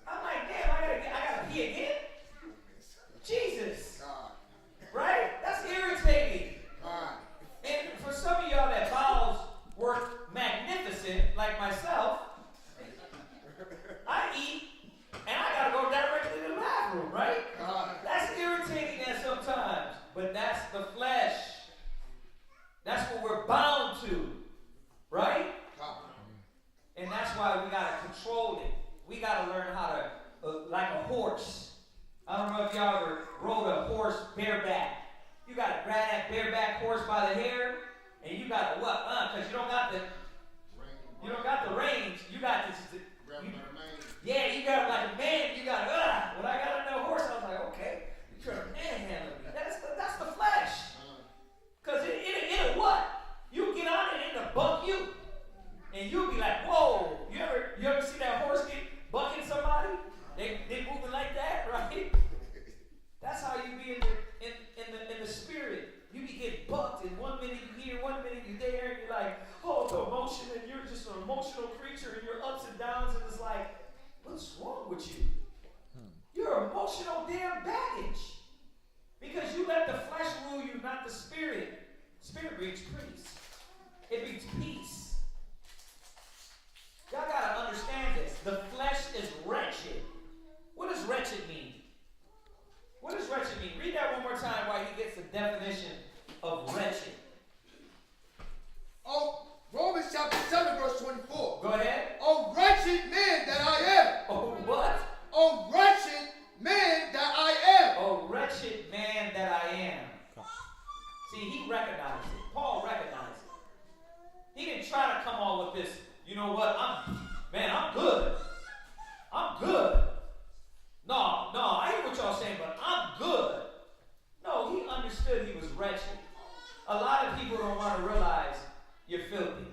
I'm like, damn, I gotta pee again? Jesus. Right? That's irritating. And for some of y'all that bowels work magnificent, like myself, I eat and I gotta go directly to the bathroom, right? That's irritating at sometimes, but that's the flesh. That's what we're bound to, right? And that's why we gotta control it. We gotta learn how to, like a horse. I don't know if y'all ever rode a horse bareback. You gotta grab that bareback horse by the hair, and you gotta what? Because you don't got the reins. You got this. Yeah, you got like a man. You got when I got on that horse, I was like, okay, you trying to manhandle me. That's the flesh. Because it'll what? You get on it and it'll bump you. And you'll be like, whoa. You ever see that horse get bucking with you. You're emotional damn baggage. Because you let the flesh rule you, not the spirit. Spirit brings peace. It brings peace. Y'all gotta understand this. The flesh is wretched. What does wretched mean? What does wretched mean? Read that one more time while he gets the definition of wretched. Oh, Romans chapter 7, verse 24. Go ahead. Oh, wretched man that I am. Oh, what? Oh, wretched man that I am. Oh, wretched man that I am. See, he recognized it. Paul recognized it. He didn't try to come on with this, you know what, I'm good. I'm good. No, I hear what y'all saying, but I'm good. No, he understood he was wretched. A lot of people don't want to realize you're filthy.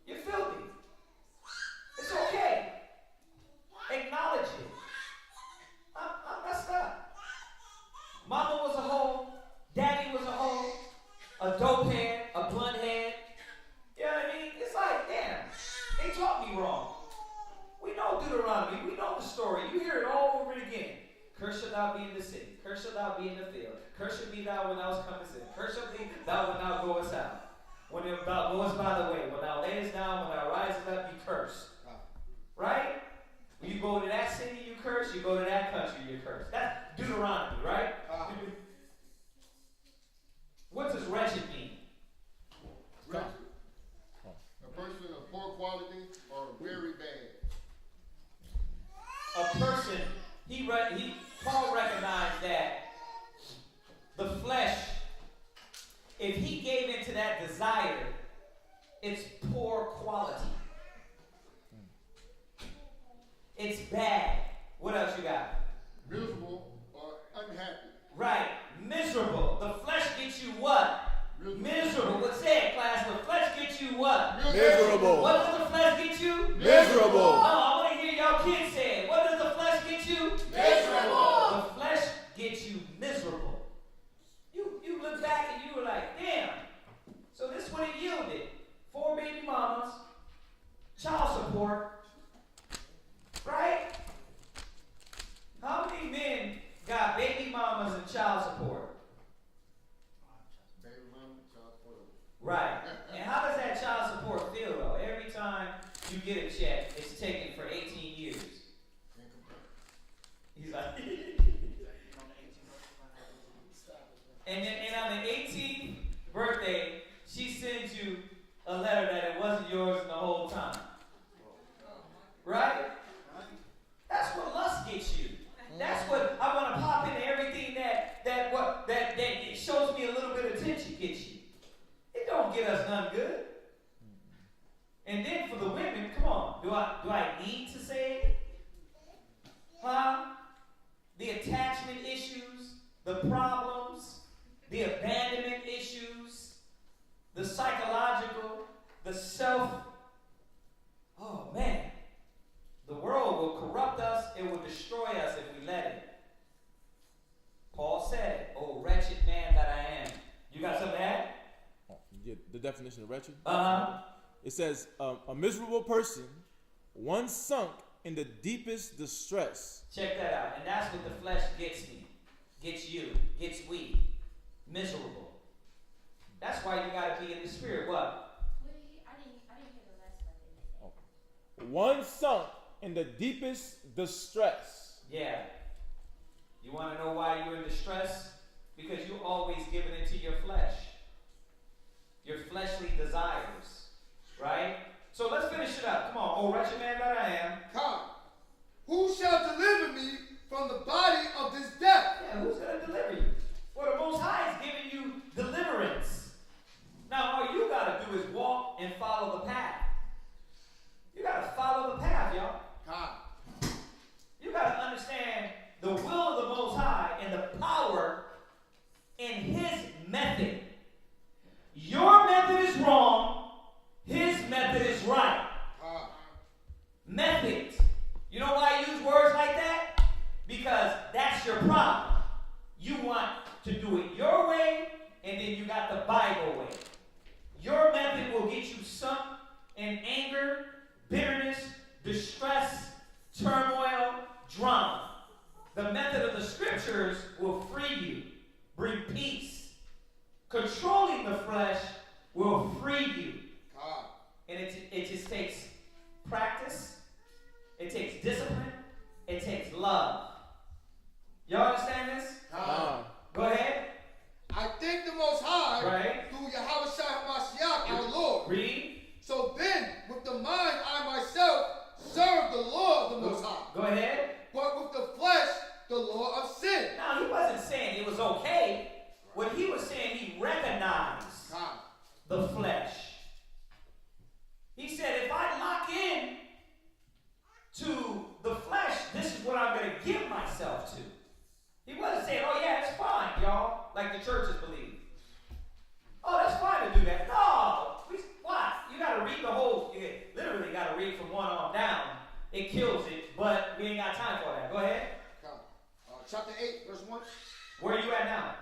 You're filthy. It's okay. Acknowledge it. I'm messed up. Mama was a hoe. Daddy was a hoe. A dope head. A blunt head. You know what I mean? It's like, damn, they taught me wrong. We know Deuteronomy. We know the story. You hear it all over again. Cursed shall thou be in the city. Cursed shall thou be in the field. Cursed be thou when thou comest in. Cursed shall be thou when thou goest out. When thou goest by the way. When thou layest down, when thou risest up, you curse. Right? When you go to that city, you curse. You go to that country, you curse. That's Deuteronomy, right? What does wretched mean? Wretched. A person of poor quality or very bad. A person, Paul recognized that the flesh, if he gave into that desire, it's poor quality. It's bad. What else you got? Miserable or unhappy. Right. Miserable. The flesh gets you what? Miserable. What's that, class? The flesh gets you what? Miserable. What does the flesh get you? Miserable. No, I want to hear y'all kids say it. What does the flesh get you? Miserable. The flesh gets you miserable. You look back and you were like, damn. So this is what it yielded. 4 baby mamas, child support, right? How many men got baby mamas and child support? Baby mama, child support. Right. And how does that child support feel though? Every time you get a check, it's taken for 18 years. He's like, and on the 18th birthday, she sends you a letter that it wasn't yours the whole time. Right? That's what lust gets you. That's what I want to pop into everything that it shows me a little bit of attention gets you. It don't get us none good. And then for the women, come on, do I need to say it? Huh? The attachment issues, the problems, the abandonment issues, the psychological, the self. Oh man. The world will corrupt us, it will destroy us if we let it. Paul said, "Oh, wretched man that I am." You got something to add? Yeah, the definition of wretched. It says a miserable person, one sunk in the deepest distress. Check that out. And that's what the flesh gets me, gets you, gets we. Miserable. That's why you got to be in the spirit. What? I didn't hear the last part that you said. One sunk in the deepest distress. Yeah. You want to know why you're in distress? Because you're always giving into your flesh. Your fleshly desires. Right? So let's finish it up. Come on. Oh, wretched man that I am. God, who shall deliver me from the body of this death? Yeah, who's going to deliver you? Well, the Most High is giving you deliverance. Now, all you got to do is walk and follow the path. You got to follow the path, y'all. God. You got to understand the will of the Most High and the power in His method. Your method is wrong. His method is right. God. Method. turmoil, drama. The method of the scriptures will free you, bring peace. Controlling the flesh will free you. And it just takes practice. It takes discipline. It takes love. Y'all understand this? Go ahead. I thank the Most High Right. through Yahweh Shai HaMashiach, our Lord. Read. So then, with the mind, I myself serve the law of the Most High. Go ahead. But with the flesh, the law of sin. Now, he wasn't saying it was okay. What he was saying, he recognized the flesh. He said, if I lock in to the flesh, this is what I'm going to give myself to. He wasn't saying, oh yeah, it's fine, y'all, like the churches believe. Oh, that's fine to do that. No, why? You got to read the whole, you literally got to read from one arm down. It kills it, but we ain't got time for that. Go ahead. Chapter 8, verse 1. Where are you at now?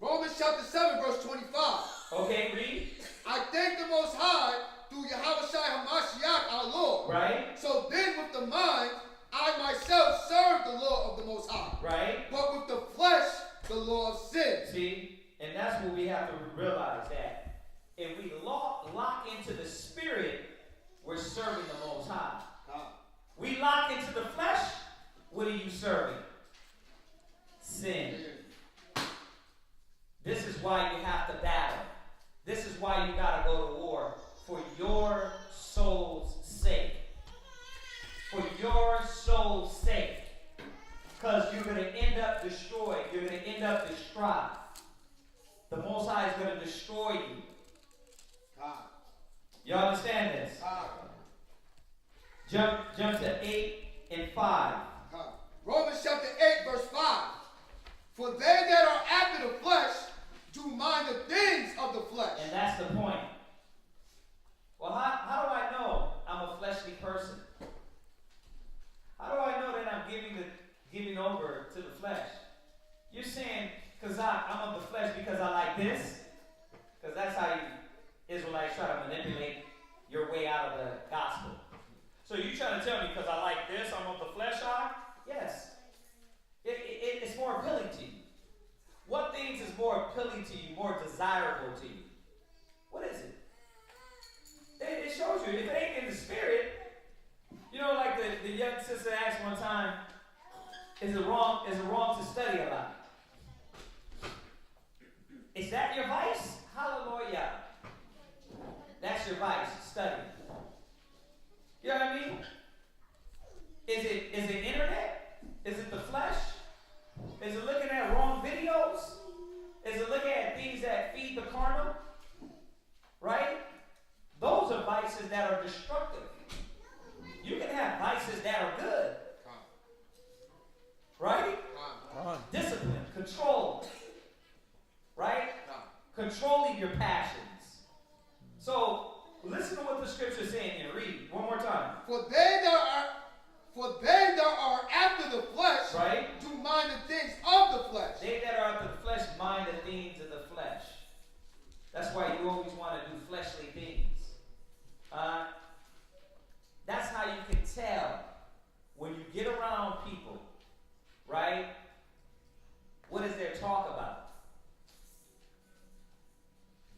Romans chapter 7, verse 25. Okay, read. I thank the Most High through Yahweh Shai HaMashiach, our Lord. Right. So then with the mind, I myself serve the law of the Most High. Right. But with the flesh, the law of sin. See, and that's what we have to realize, that if we lock into the spirit, we're serving the Most High. We lock into the flesh, what are you serving? Sin. This is why you have to battle. This is why you got to go to war, for your soul's sake. For your soul's sake. Because you're going to end up destroyed. You're going to end up distraught. The Most High is going to destroy you. Y'all understand this? Jump to 8 and 5. Romans chapter 8, verse 5. For they that are after the flesh do mind the things of the flesh. And that's the point. Well, how do I know I'm a fleshly person? How do I know that I'm giving over to the flesh? You're saying, because I'm of the flesh because I like this? Because that's how you Israelites try to manipulate your way out of the gospel. So you trying to tell me because I like this, I'm of the flesh eye? Yes. It's more appealing to you. What things is more appealing to you, more desirable to you? What is it? It shows you. If it ain't in the spirit, you know, like the young sister asked one time, is it wrong to study a lot? Is that your vice? Hallelujah. That's your vice, study. You know what I mean? Is it internet? Is it the flesh? Is it looking at wrong videos? Is it looking at things that feed the carnal? Right? Those are vices that are destructive. You can have vices that are good. Right? Discipline, control. Right? Controlling your passions. So, listen to what the scripture is saying here. Read one more time. For they that are after the flesh, right, do mind the things of the flesh. They that are after the flesh mind the things of the flesh. That's why you always want to do fleshly things. That's how you can tell when you get around people, right? What is their talk about?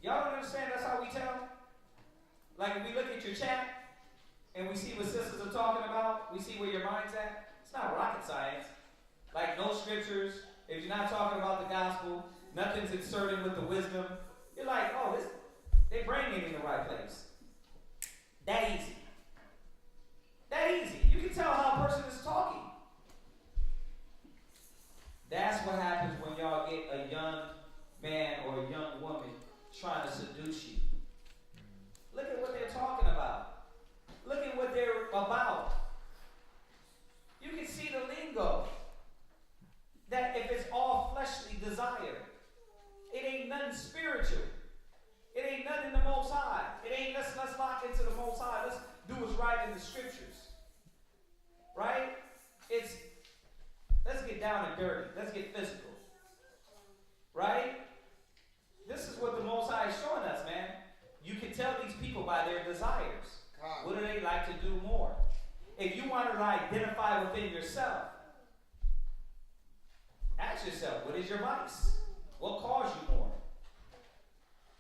Y'all don't understand that's how we tell? Like if we look at your chat and we see what sisters are talking about, we see where your mind's at. It's not rocket science. Like no scriptures, if you're not talking about the gospel, nothing's inserted with the wisdom. You're like, oh, they brain ain't in the right place. That easy. That easy. You can tell how a person is talking. That's what happens when y'all get a young man or a young woman trying to seduce you. Look at what they're talking about. Look at what they're about. You can see the lingo. That if it's all fleshly desire, it ain't nothing spiritual. It ain't nothing the Most High. It ain't let's lock into the Most High. Let's do what's right in the scriptures. Right? It's let's get down and dirty. Let's get physical. Right? This is what the Most High is showing us, man. You can tell these people by their desires. What do they like to do more? If you want to to identify within yourself. Ask yourself, what is your vice? What caused you more?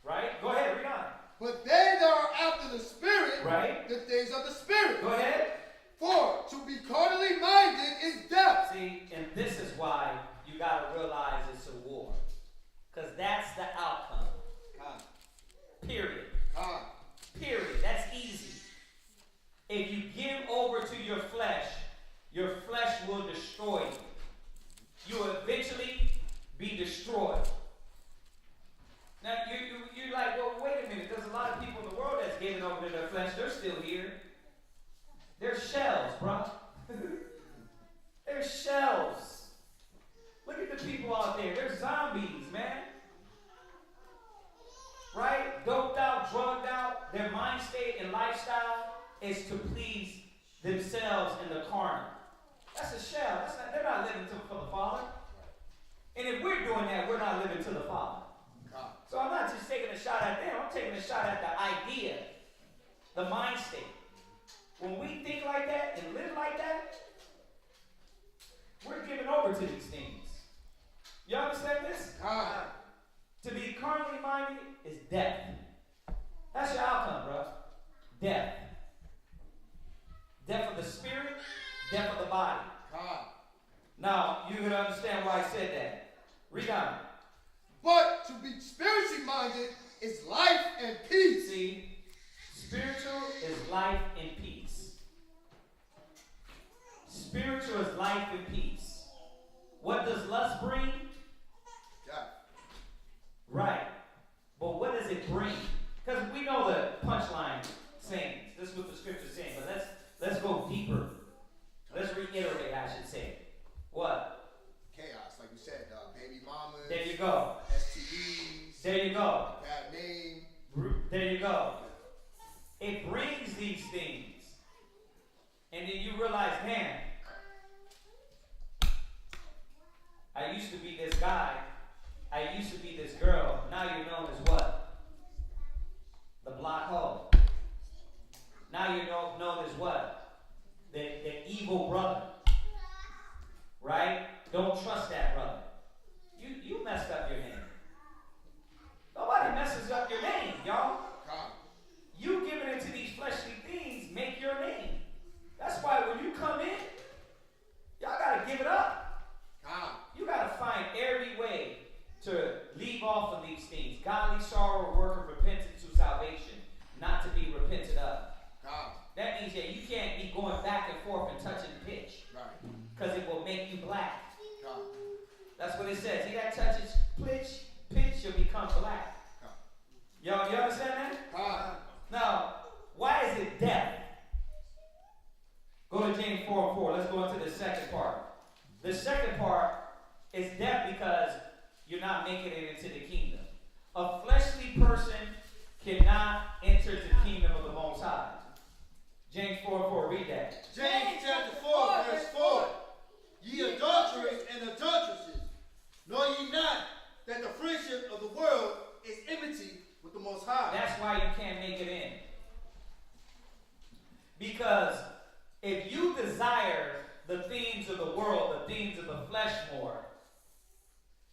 Right? Go ahead, read on. But they that are after the Spirit, right, the things of the Spirit. Go ahead. For to be carnally minded is death. See, and this is why you got to realize it's a war. Because that's the outcome. God. Period. God. Period. That's easy. If you give over to your flesh will destroy you. You will eventually be destroyed. Now, you're like, well, wait a minute. There's a lot of people in the world that's giving over to their flesh. They're still here. They're shells, bro. They're shells. Look at the people out there. They're zombies, man. Right? Doped out, drugged out. Their mind state and lifestyle is to please themselves and the carnal. That's a shell. They're not living for the Father. And if we're doing that, we're not living to the Father. So I'm not just taking a shot at them. I'm taking a shot at the idea, the mind state. When we think like that and live like that, we're giving over to these things. You understand this? To be carnally minded is death. That's your outcome, bro. Death. Death of the spirit, death of the body. Now, you can understand why I said that. Read on. But to be spiritually minded is life and peace. See, spiritual is life and peace. Spiritual is life and peace. What does lust bring? Death. Right. But what does it bring? Because we know the punchline sayings. This is what the scripture is saying. But let's go deeper. Let's reiterate, I should say. What? Chaos, like you said, baby mamas. There you go. STDs. There you go. Bad name. There you go. It brings these things. And then you realize, man, I used to be this guy. I used to be this girl. Now you're known as what? The black hole. Now you're known as what? The evil brother. Right? Don't trust that brother. You messed up your name. Nobody messes up your name, y'all. You giving into these fleshly things make your name. That's why when you come in, y'all gotta give it up. You gotta find every way to leave off of these things. Godly sorrow, work of repentance to salvation, not to be repented of. That means that you can't be going back and forth and touching pitch. Because it will make you black. That's what it says. He that touches pitch, you'll become black. Y'all, you understand that? Now, why is it death? Go to James 4:4. Let's go into the second part. The second part is death because you're not making it into the kingdom. A fleshly person cannot enter the kingdom of the Most High. James 4:4. Read that. James chapter 4, verse 4. Ye adulterers and adulteresses, know ye not that the friendship of the world is enmity with the Most High? That's why you can't make it in. Because if you desire the things of the world, the things of the flesh more,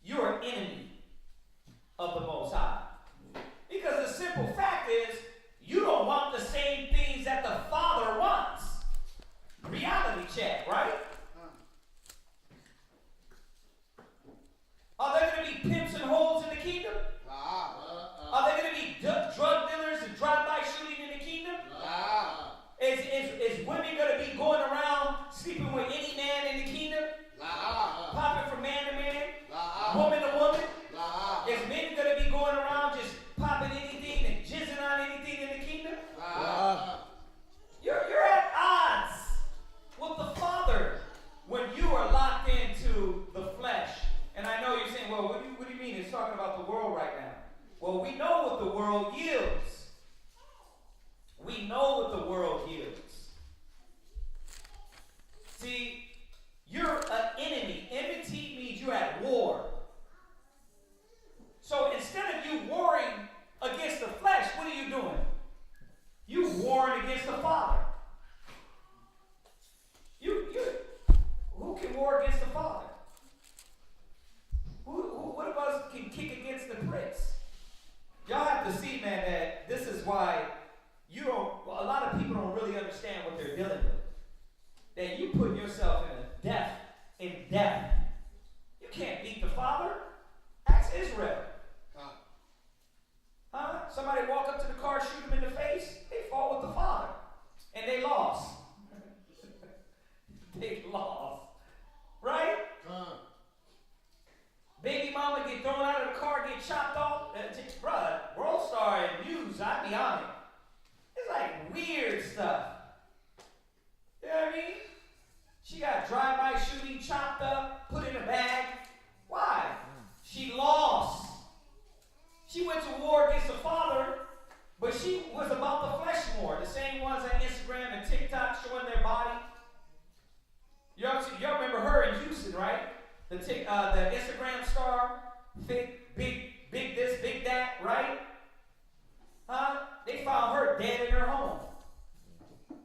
you're an enemy of the Most High. Because the simple fact is, you don't want the same things that the Father wants. Reality check, right? Are there going to be pimps and hoes in the kingdom? Are there going to be drug dealers and drive-by shooting in the kingdom? Is women going to be going around sleeping with any man in the kingdom? Popping from man to man? Woman to woman? Is men going to be going around just popping anything and jizzing on anything in the kingdom? You're at odds with the Father. putting yourself in death. You can't beat the Father. Ask Israel. Somebody walk up to the car, shoot him in the face, they fall with the Father. And they lost. They lost. Right? Baby mama get thrown out of the car, get chopped off. Bruh, World Star and News, I'd be on it. It's like weird stuff. You know what I mean? She got drive-by shooting, chopped up, put in a bag. Why? She lost. She went to war against the Father, but she was about the flesh more. The same ones on Instagram and TikTok showing their body. Y'all remember her in Houston, right? The Instagram star, big this, big that, right? They found her dead in her home.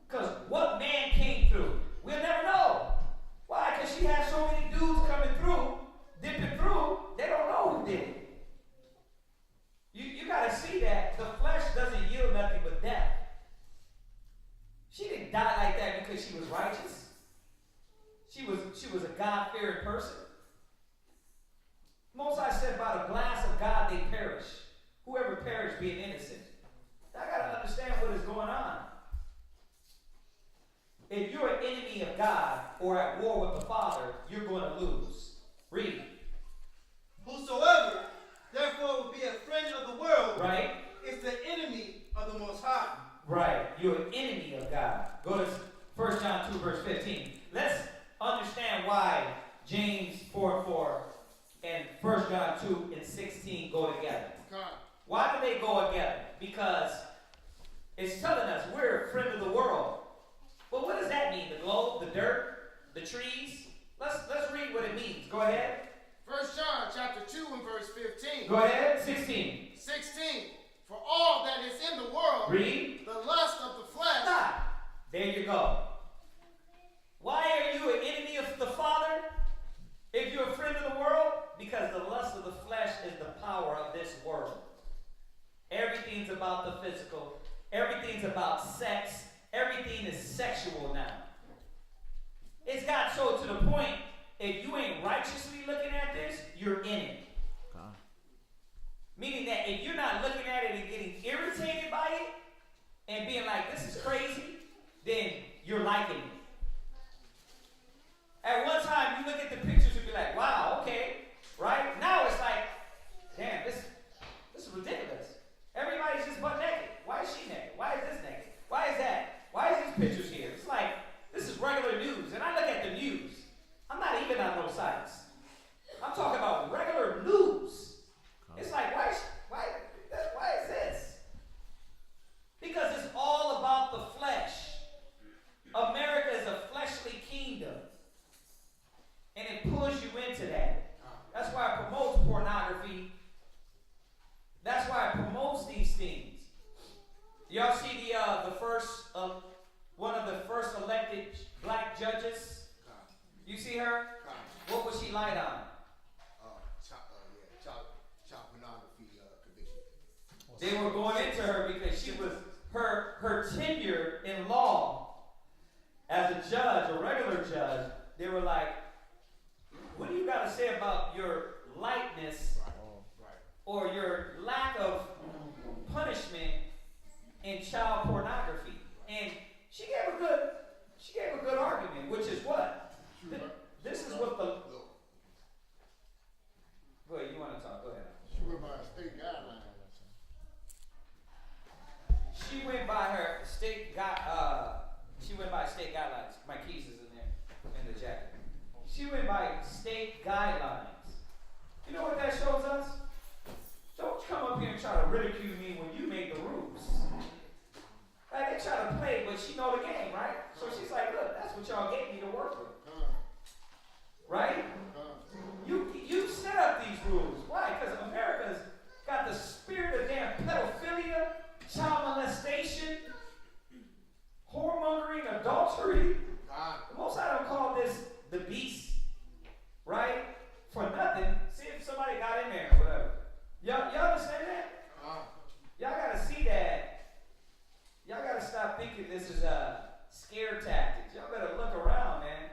Because what man came through? We'll never know. Why? Because she has so many dudes coming through, dipping through, they don't know who did it. You got to see that the flesh doesn't yield nothing but death. She didn't die like that because she was righteous. She was a God-fearing person. Most I said, by the glass of God they perish. Whoever perished being innocent. I got to understand what is going on. If you're an enemy of God or at war with the Father, you're going to lose. Read. Whosoever, therefore, will be a friend of the world, right, is the enemy of the Most High. Right. You're an enemy of God. Go to 1 John 2, verse 15. Let's understand why James 4:4 and 1 John 2:16 go together. Why do they go together? Because it's telling us we're a friend of the world. Well, what does that mean? The globe, the dirt, the trees? Let's read what it means. Go ahead. 1 John chapter 2 and verse 15. Go ahead. 16. 16. For all that is in the world, read, the lust of the flesh. Stop. There you go. Why are you an enemy of the Father if you're a friend of the world? Because the lust of the flesh is the power of this world. Everything's about the physical. Everything's about sex. Everything is sexual now. It's got so to the point, if you ain't righteously looking at this, you're in it. Meaning that if you're not looking at it and getting irritated by it and being like, this is crazy, then you're liking it. At one time, you look at the pictures and be like, wow, okay, right? Now it's like, damn, this is ridiculous. Everybody's just butt naked. Why is she naked? Why is this naked? Why is that? Why is these pictures here? It's like, this is regular news. And I look at the news. I'm not even on those sites. I'm talking about regular news. It's like, why is this? Because it's all about the flesh. America is a fleshly kingdom. And it pulls you into that. That's why it promotes pornography. That's why it promotes these things. Y'all see one of the first elected black judges? You see her? What was she light on? Child pornography conviction. They were going into her because she was her tenure in law as a judge, a regular judge. They were like, what do you got to say about your lightness or your lack of punishment in child pornography? And she gave a good argument, which is what? This is what the... Go ahead, you want to talk? Go ahead. She went by state guidelines. She went by state guidelines. My keys is in there, in the jacket. She went by state guidelines. You know what that shows us? Don't come up here and try to ridicule me when you make the rules. Like, they try to play, but she know the game, right? So she's like, look, that's what y'all gave me to work with. Right? You set up these rules. Why? Because America's got the spirit of damn pedophilia, child molestation, whoremongering, adultery. Most I don't call this the beast, right? For nothing. See if somebody got in there or whatever. Y'all understand that? Y'all gotta see that. Y'all gotta stop thinking this is a scare tactics. Y'all better look around, man.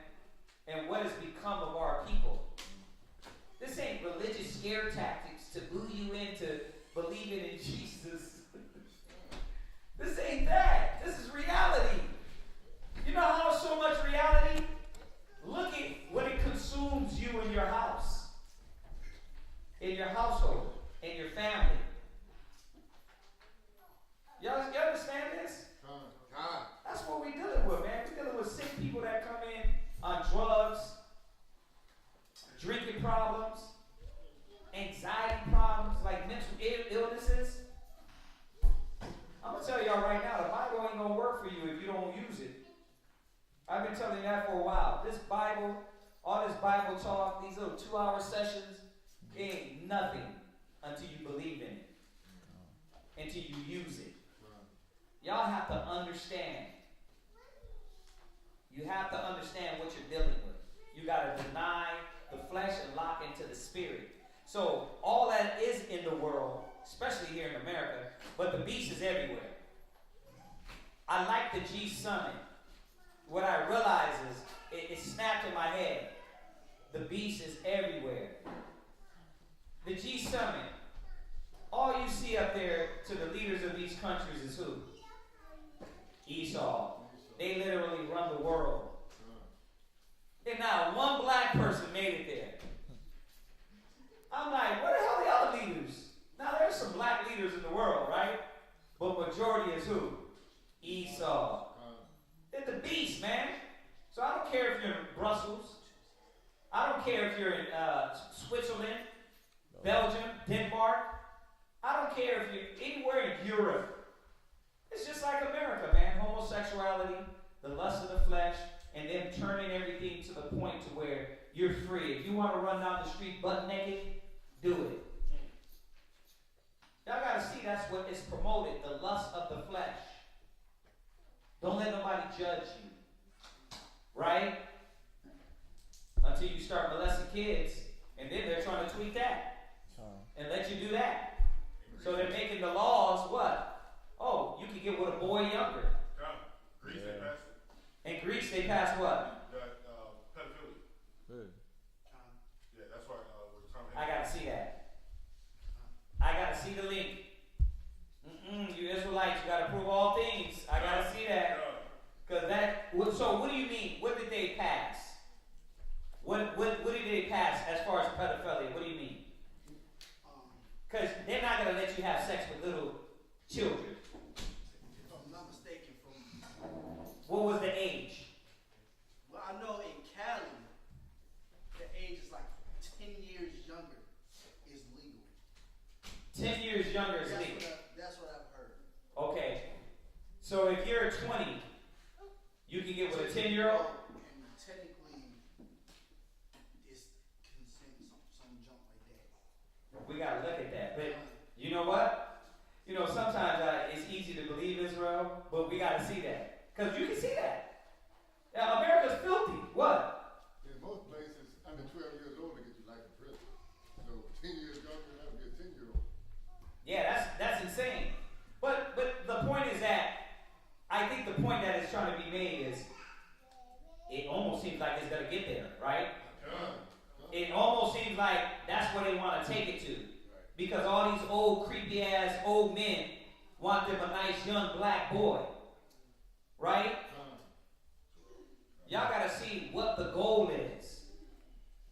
while. This Bible, all this Bible talk, these little 2-hour sessions, it ain't nothing until you believe in it. Until you use it. Y'all have to understand. You have to understand what you're dealing with. You got to deny the flesh and lock into the spirit. So all that is in the world, especially here in America, but the beast is everywhere. I like the G Summit. What I realize is, it snapped in my head. The beast is everywhere. The G Summit. All you see up there to the leaders of these countries is who? Esau. They literally run the world. And now one black person made it there. I'm like, where the hell are the other leaders? Now there's some black leaders in the world, right? But majority is who? Esau. They're the beast, man. So I don't care if you're in Brussels. I don't care if you're in Switzerland, Belgium, Denmark. I don't care if you're anywhere in Europe. It's just like America, man. Homosexuality, the lust of the flesh, and them turning everything to the point to where you're free. If you want to run down the street butt naked, do it. Y'all got to see that's what is promoted, the lust of the flesh. Don't let nobody judge you. Right? Until you start molesting kids, and then they're trying to tweet that and let you do that. So they're making the laws what? Oh, you can get with a boy younger. Greece, they passed it. In Greece, they passed what? Pedophilia. Good. Yeah, that's why we're trying to. I gotta see that. I gotta see the link. You Israelites, you gotta prove all things. I gotta see that. Cause that. So what do you mean? What did they pass? What did they pass as far as pedophilia? What do you mean? Because they're not going to let you have sex with little children. If I'm not mistaken, What was the age? well, I know in Cali, the age is like 10 years younger is legal. 10 years younger is legal. That's what I've heard. Okay. So if you're 20, you can get with a 10-year-old? And technically, it's consent, some junk like that. We got to look at that. But you know what? You know, sometimes it's easy to believe Israel, but we got to see that. Because you can see that. Now, America's filthy. What? In most places, under 12 years old, they get you life in prison. So 10 years younger, that would be a 10-year-old. Yeah, that's insane. But the point is that I think the point that is trying to be made is it almost seems like it's going to get there, right? It almost seems like that's where they want to take it to. Because all these old creepy ass old men want them a nice young black boy. Right? Y'all got to see what the goal is.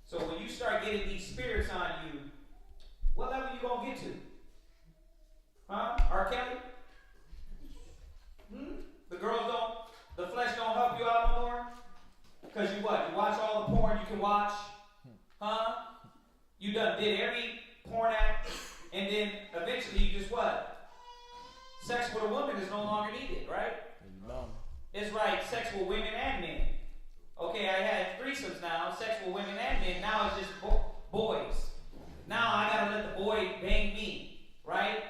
So when you start getting these spirits on you, what level you going to get to? Huh? R. Kelly? The girls don't, the flesh don't help you out no more? Because you what? You watch all the porn you can watch? Huh? You done did every porn act, and then eventually you just what? Sex with a woman is no longer needed, right? It's like sex with women and men. Okay, I had threesomes now, sex with women and men, now it's just boys. Now I gotta let the boy bang me, right?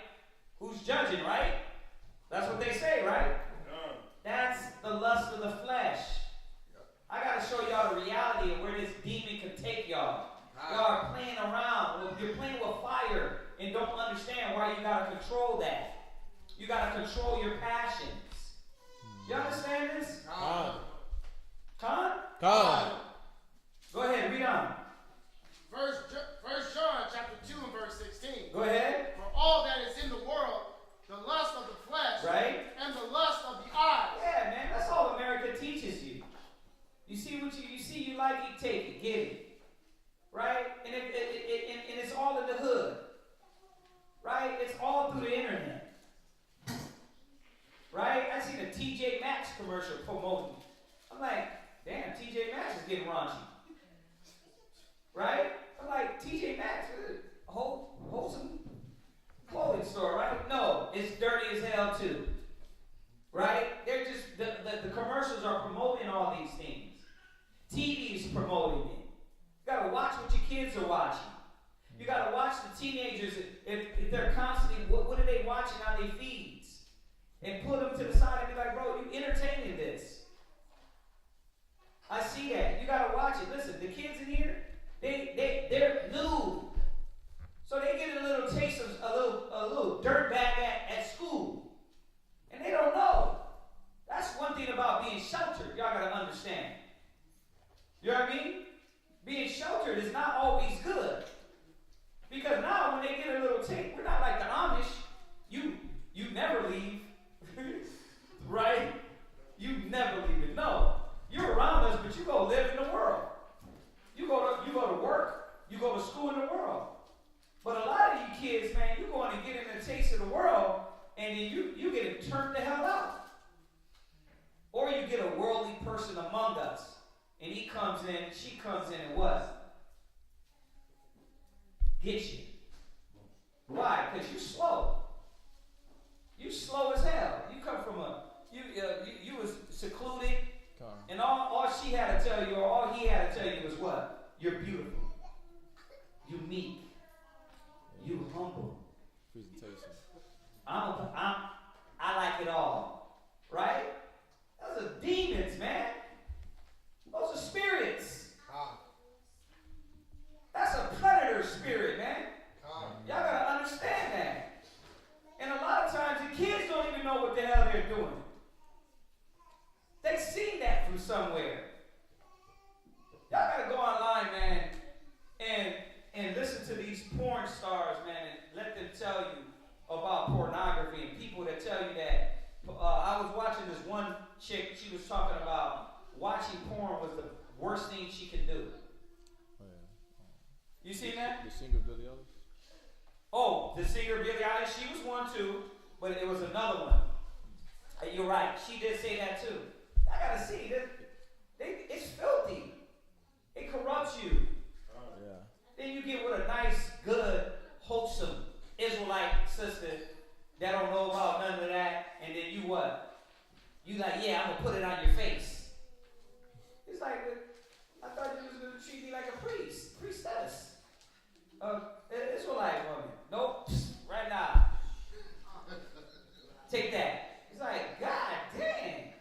Who's judging, right? That's what they say, right? That's the lust of the flesh. I gotta show y'all the reality of where this demon can take y'all. Y'all are playing around. You're playing with fire and don't understand why you gotta control that. You gotta control your passions. You understand this? Huh? Go ahead, read on. First John chapter 2 and verse 16. Go ahead. For all that is in the world, the lust of the flesh, right, and the lust of the eyes. Yeah, man, that's all America teaches you. You see what you see you like, you take it, get it. Right? And it's all in the hood. Right? It's all through the internet. Right? I seen a TJ Maxx commercial promoting. I'm like, damn, TJ Maxx is getting raunchy. Right? I'm like, TJ Maxx, wholesome clothing store, right? No, it's dirty as hell too. Right? They're just, the commercials are promoting all these things. promoting it. You got to watch what your kids are watching. You got to watch the teenagers if they're constantly, what are they watching on their feeds? And put them to the side and be like, bro, you entertaining this. I see that. You got to watch it. Listen, the kids in here, they're new. So they get a little taste of a little dirt bag at school. And they don't know. That's one thing about being sheltered. Y'all got to understand. You know what I mean? Being sheltered is not always good. Because now when they get a little taste, we're not like the Amish. You never leave. Right? You never leave it. No. You're around us, but you go live in the world. You go to work. You go to school in the world. But a lot of you kids, man, you're going to get in a taste of the world, and then you get turned the hell out. Or you get a worldly person among us, and he comes in, she comes in, and what? Get you. Why? Because you're slow. You slow as hell. You come from you was secluded, and all she had to tell you, or all he had to tell you was what? You're beautiful. You meek. You humble. Presentation. I like it all. Right? Those are demons, man. Those are spirits. That's a predator spirit, man. Y'all gotta understand that. And a lot of times the kids don't even know what the hell they're doing. They've seen that from somewhere. Y'all gotta go online, man, and listen to these porn stars, man, and let them tell you about pornography, and people that tell you that. I was watching this one chick, she was talking about watching porn was the worst thing she could do. Oh, yeah. You seen that? The singer Billie Eilish? Oh, the singer Billie Eilish, she was one too, but it was another one. You're right, she did say that too. I gotta see, it's filthy. It corrupts you. Yeah. Then you get with a nice, good, wholesome Israelite sister that don't know about none of that, and then you what? You like, yeah, I'm gonna put it on your face. It's like, I thought you was gonna treat me like a priestess. Israelite woman. Nope, right now. Take that. It's like, God dang.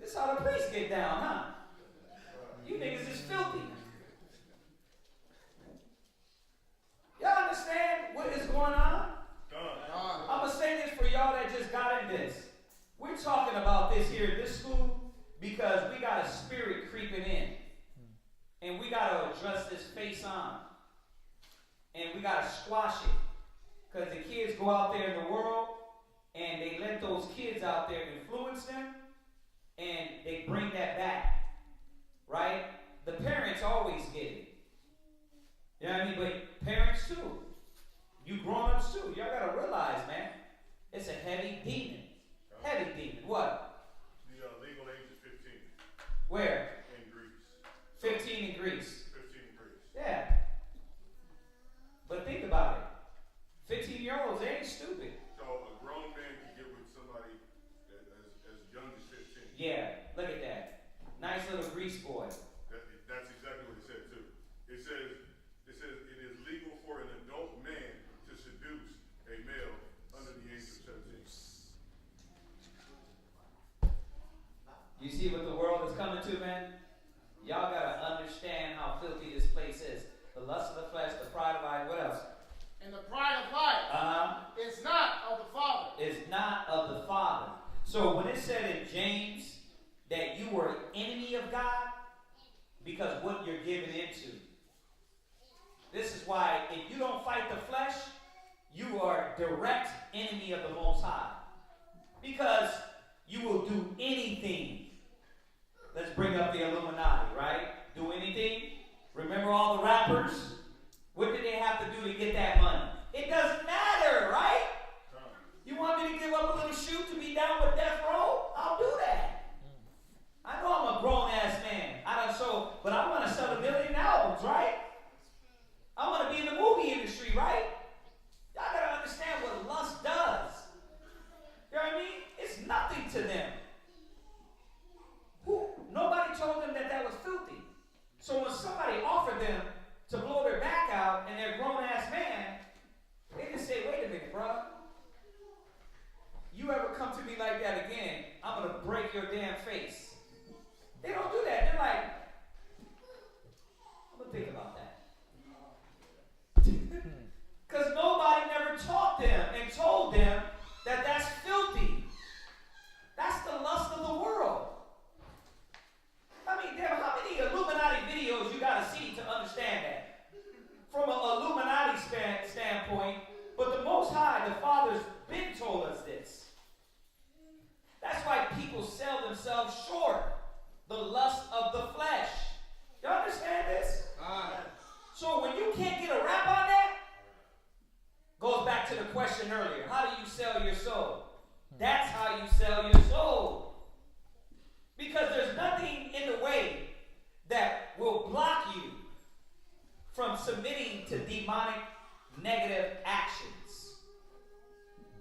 This how the priests get down, huh? You niggas is filthy. Y'all understand what is going on? I'm going to say this for y'all that just got in this. We're talking about this here in this school because we got a spirit creeping in. And we got to address this face on. And we got to squash it. Because the kids go out there in the world and they let those kids out there influence them. And they bring that back. Right? The parents always get it. You know what I mean? But parents too. You grown-ups too. Y'all gotta realize, man, it's a heavy demon. Heavy demon. What? The legal age is 15. Where? In Greece. 15 in Greece. 15 in Greece. Yeah. But think about it. 15-year-olds, they ain't stupid. So a grown man can get with somebody as young as 15. Yeah, look at that. Nice little Greece boy. That's exactly what it said too. It says it is legal for an adult man to seduce a male under the age of 17. You see what the world is coming to, man? Y'all gotta understand how filthy this place is. The lust of the flesh, the pride of life, what else? And the pride of life is not of the Father. Is not of the Father. So when it said in James that you were an enemy of God, because what you're giving into. This is why if you don't fight the flesh, you are direct enemy of the Most High. Because you will do anything. Let's bring up the Illuminati, right? Do anything. Remember all the rappers? What did they have to do to get that money? It doesn't matter, right? You want me to give up a little shoe to be down with death row? I'll do that. I know I'm a grown-ass man. But I want to sell 1 million albums, right? I want to be in the movie industry, right? Y'all got to understand what lust does. You know what I mean? It's nothing to them. Nobody told them that was filthy. them to blow their back out and they're a grown-ass man, they just say, wait a minute, bro. You ever come to me like that again, I'm going to break your damn face. They don't do that. They're like, I'm going to think about that. Because nobody never taught them and told them that that's filthy. That's the lust of the world. I mean, damn, how many Illuminati videos you got to see to understand that? From an Illuminati standpoint, but the Most High, the Father's been told us this. That's why people sell themselves short. The lust of the flesh. Y'all understand this? So when you can't get a rap on that, goes back to the question earlier. How do you sell your soul? That's how you sell your soul. Because there's nothing in the way that will block you from submitting to demonic negative actions.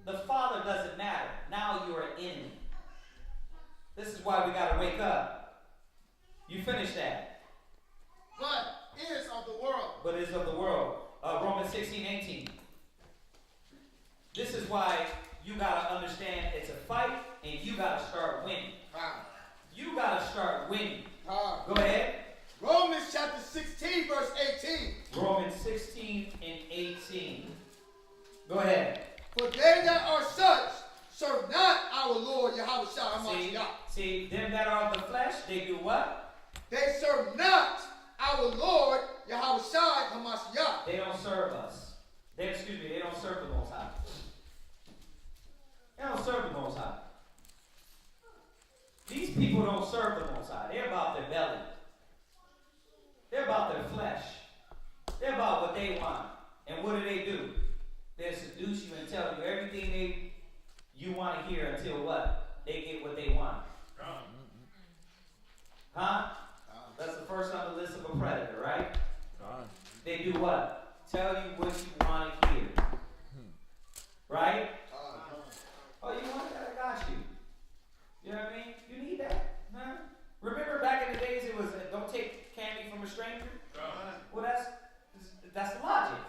The Father doesn't matter. Now you're an enemy. This is why we got to wake up. You finish that. But is of the world. But is of the world. Romans 16:18. This is why you got to understand it's a fight and you got to start winning. You got to start winning. Go ahead. Romans chapter 16, verse 18. Romans 16 and 18. Go ahead. For they that are such serve not our Lord Yahweh Shah. See, them that are of the flesh, they do what? They serve not our Lord Yahweh Shah Hamashiach. They don't serve us. They don't serve the Most High. They don't serve the Most High. These people don't serve the Most High. They're about their belly. They're about their flesh. They're about what they want. And what do? They seduce you and tell you everything you want to hear until what? They get what they want. Huh? That's the first on the list of a predator, right? They do what? Tell you what you want to hear. Right? Oh, you want that? I got you. You know what I mean? You need that. Huh? Remember back in the days it was don't take candy from a stranger? Well, that's the logic.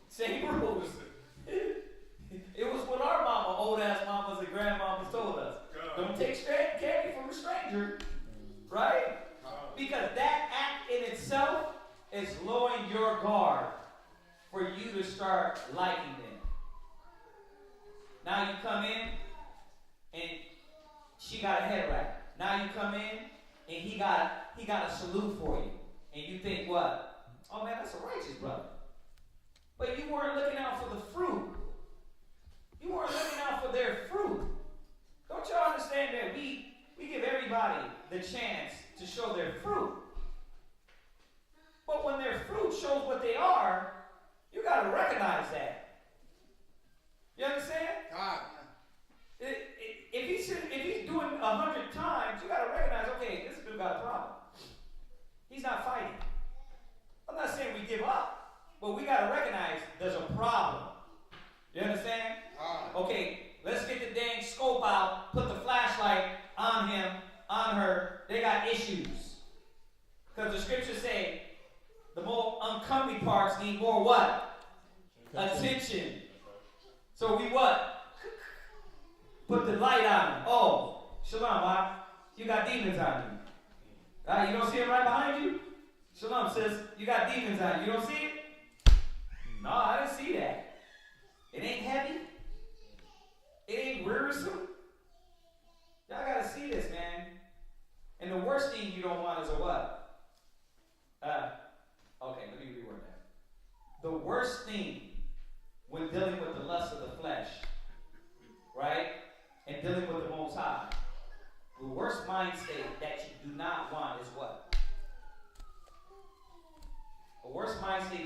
Same rules. It was what our mama, old ass mamas and grandmamas told us. Don't take candy from a stranger. Right? Because that act in itself is lowering your guard for you to start liking them. Now you come in and she got a head wrap. Now you come in and he got a salute for you. And you think what? Oh man, that's a righteous brother. But you weren't looking out for the fruit. You weren't looking out for their fruit. Don't y'all understand that we give everybody the chance to show their fruit? But when their fruit shows what they are, you got to recognize that. You understand? If he's doing 100 times, you got to recognize, okay, this dude got a problem. He's not fighting. I'm not saying we give up, but we got to recognize there's a problem. You understand? Okay, let's get the dang scope out, put the flashlight on him, on her. They got issues. Because the scriptures say the more uncomely parts need more what? Attention. So we what? Put the light on him. Oh, Shalom, Ma. You got demons on you. You don't see him right behind you? Shalom says, you got demons on you. You don't see it? No, I didn't see that. It ain't heavy. It ain't wearisome. Y'all gotta see this, man. And the worst thing you don't want is a what? Okay, let me reword that. The worst thing when dealing with the lust of the flesh, right? And dealing with the Most High, the worst mind state that you do not want is what? The worst mind state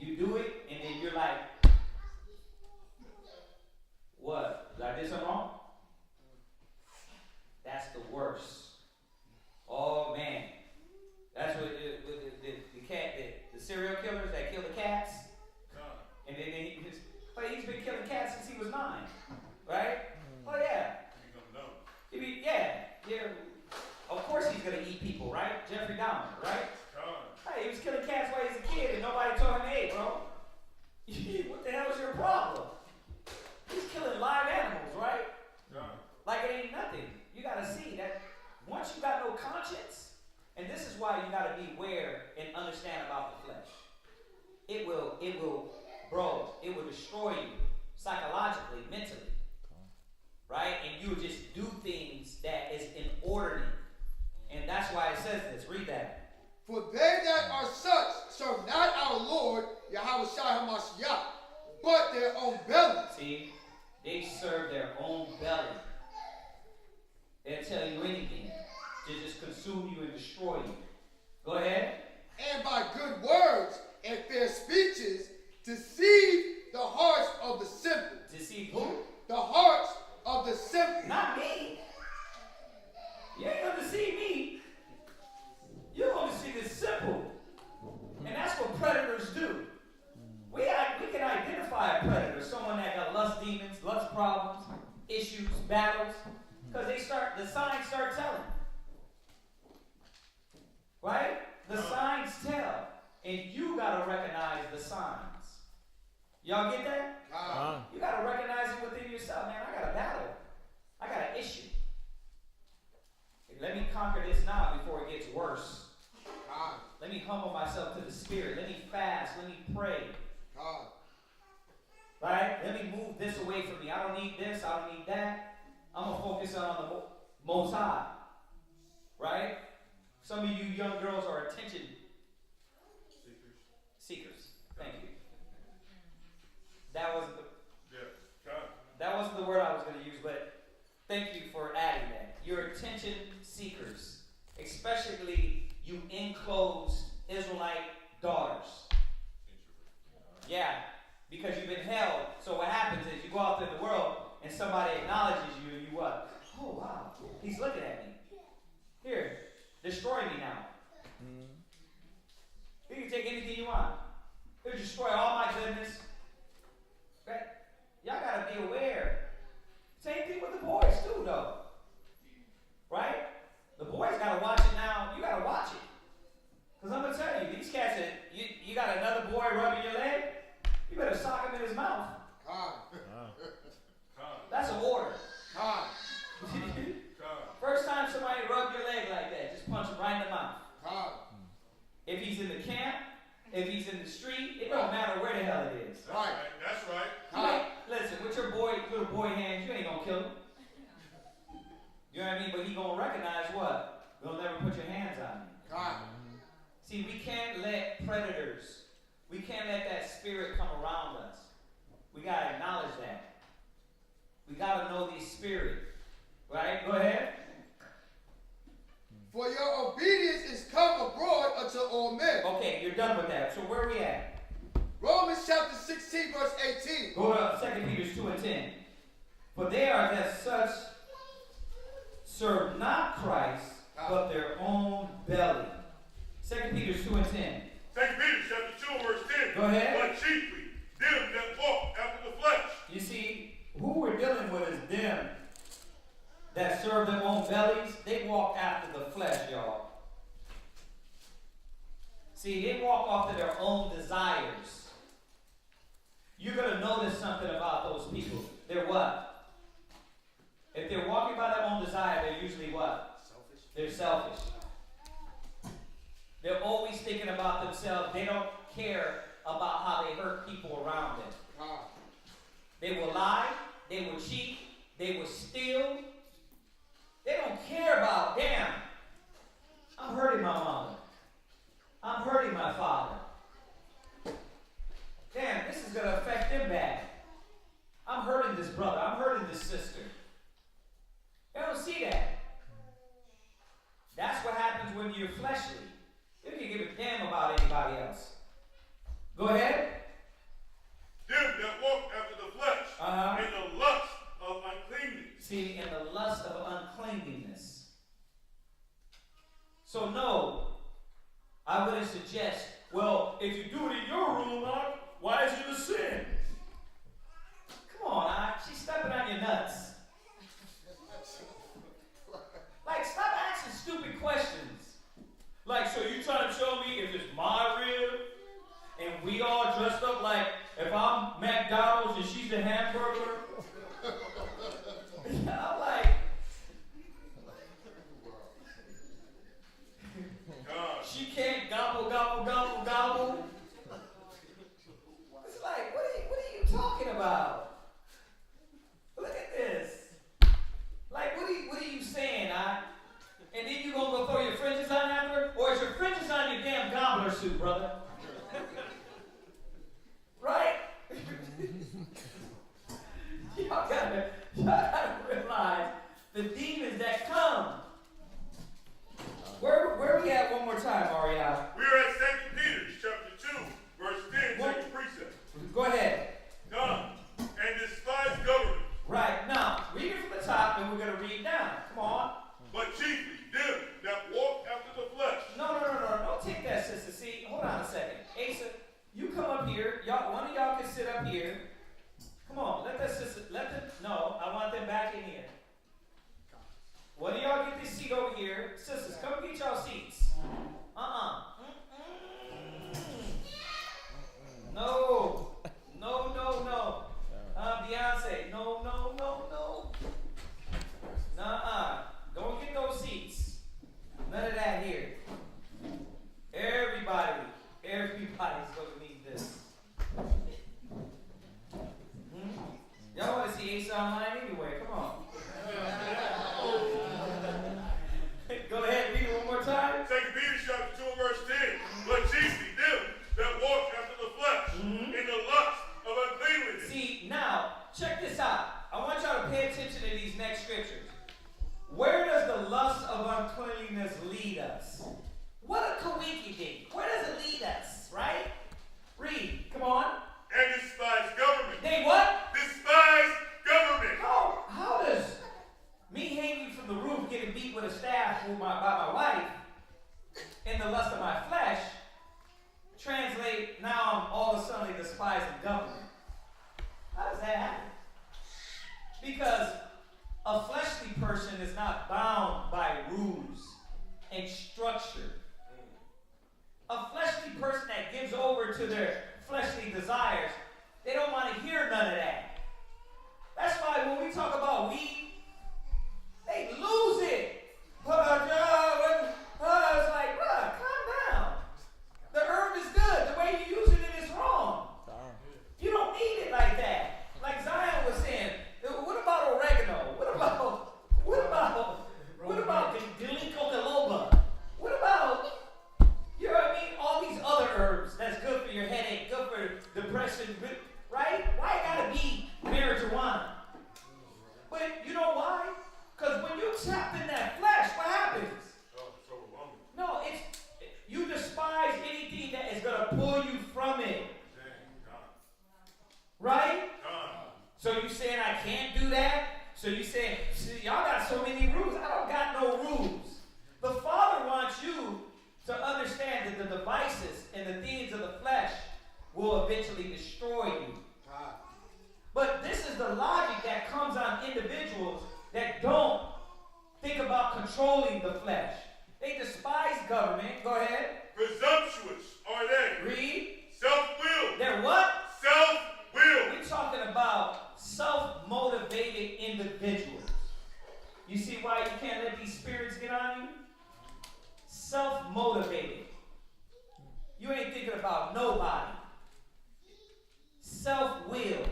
You do it, and then you're like, what? Did I do something wrong? That's the worst. Oh man, that's what the serial killers that kill the cats, and then he's been killing cats since he was 9, right? Oh yeah. Yeah. Of course he's gonna eat people, right? Jeffrey Dahmer, right? Hey, he was killing cats while he was a kid, and nobody told him, hey, bro, what the hell is your problem? He's killing live animals, right? Like it ain't nothing. You gotta see that once you got no conscience, and this is why you gotta be aware and understand about the flesh. It will destroy you psychologically, mentally, right? And you will just do things that is inordinate. And that's why it says this. Read that. For they that are such serve not our Lord, Yahweh Shai HaMashiach, but their own belly. See, they serve their own belly. They'll tell you anything to just consume you and destroy you. Go ahead. And by good words and fair speeches deceive the hearts of the simple. Deceive who? The hearts of the simple. Not me. You ain't gonna deceive me. You're gonna deceive the simple. And that's what predators do. We can identify a predator, someone that got lust demons, lust problems, issues, battles, because the signs start telling. Right? The signs tell. And you gotta recognize the signs. Y'all get that? You gotta recognize it within yourself. Man, I got a battle. I got an issue. Let me conquer this now before it gets worse. Let me humble myself to the Spirit. Let me fast. Let me pray. Right? Let me move this away from me. I don't need this. I don't need that. I'm going to focus on the Most High. Right? Some of you young girls are attention seekers. Thank you. That wasn't the word I was going to use, but thank you for adding that. You're attention seekers, especially you enclosed Israelite daughters. Yeah, because you've been held. So what happens is you go out there in the world and somebody acknowledges you and you what? Oh, wow, he's looking at me. Here, destroy me now. You can take anything you want. He'll destroy all my goodness. Right? Y'all got to be aware. Same thing with the boys too, though. Right? The boys got to watch it now. You got to watch it. Because I'm going to tell you, these cats, you got another boy rubbing your leg, you better sock him in his mouth. That's an order. First time somebody rubbed your leg like that, just punch him right in the mouth. If he's in the camp, if he's in the street, it don't matter where the hell it is. That's right. Listen, with your little boy hands, you ain't going to kill him. You know what I mean? But he going to recognize what? They'll never put your hands on me. See, we can't let predators, we can't let that spirit come around us. We got to acknowledge that. We got to know the spirit. Right? Go ahead. For your obedience is come abroad unto all men. Okay, you're done with that. So where are we at? Romans chapter 16, verse 18. Go to 2 Peter 2 and 10. For they are that such serve not Christ, but their own belly. 2 Peter 2 and 10. 2 Peter chapter 2 verse 10. Go ahead. But chiefly them that walk after the flesh. You see, who we're dealing with is them that serve their own bellies. They walk after the flesh, y'all. See, they walk after their own desires. You're going to notice something about those people. They're what? If they're walking by their own desire, they're usually what? Selfish. They're selfish. They're always thinking about themselves. They don't care about how they hurt people around them. They will lie. They will cheat. They will steal. They don't care about, damn, I'm hurting my mother. I'm hurting my father. Damn, this is going to affect them bad. I'm hurting this brother. I'm hurting this sister. They don't see that. That's what happens when you're fleshly. You don't give a damn about anybody else. Go ahead. So no, I wouldn't suggest, well, if you do it in your room, why is it a sin? Come on, she's stepping on your nuts. Like, stop asking stupid questions. Like, so you trying to show me if it's my rib and we all dressed up like if I'm McDonald's and she's a hamburger? I'm like, she can't gobble, gobble, gobble, gobble. It's like, what are you talking about? Look at this. Like, what are you saying? And then you gonna go throw your fringes on after? Or is your fringes on your damn gobbler suit, brother? Right? Y'all gotta realize the demons that come. Where we at one more time, Ariel? We are at 2 Peter chapter 2, verse 10, second precept. Go ahead. Come and despise government. Right. Now, read it from the top and we're going to read down. Come on. But chiefly them that walk after the flesh. No. Don't take that, sister. See, hold on a second. Asa, you come up here. One of y'all can sit up here. Come on. No, I want them back in here. One of y'all get this seat over here. Sisters, come get y'all seats. No. Beyonce, no. Nuh-uh. Don't get those seats. None of that here. Everybody's going to need this. Y'all want to see Asa online anyway? Come on. Go ahead, read it one more time. 2 Peter chapter 2, verse 10. But chiefly them that walk after the flesh, in the lust of uncleanness. See, now, check this out. I want y'all to pay attention to these next scriptures. Where does the lust of uncleanliness lead us? What a coinky-dink. Where does it lead us, right? Read. Come on. And despise government. They what? Despise government. How does me hanging from the roof getting beat with a staff by my wife in the lust of my flesh translate now I'm all of a sudden despising government? How does that happen? Because a fleshly person is not bound by rules and structure. A fleshly person that gives over to their fleshly desires, they don't want to hear none of that. That's why when we talk about weed, they lose it. It's like, bruh, calm down. The herb is good. The way you're using it is wrong. You don't need it like that. Like Zion was saying, what about oregano? What about Delico Caloba? What about, you know what I mean? All these other herbs that's good for your headache, good for depression, right? Why it gotta be marijuana? But you know why? Because when you tap in that flesh, what happens? It's overwhelming. No, you despise anything that is gonna pull you from it. Right? So you saying I can't do that? So you saying, y'all got so many rules. I don't got no rules. The Father wants you to understand that the devices and the things of the flesh will eventually destroy you. But this is the logic that comes on individuals that don't think about controlling the flesh. They despise government. Go ahead. Presumptuous are they. Read. Self-willed. They're what? Self-willed. We're talking about self-motivated individuals. You see why you can't let these spirits get on you? Self-motivated. You ain't thinking about nobody. Self-willed.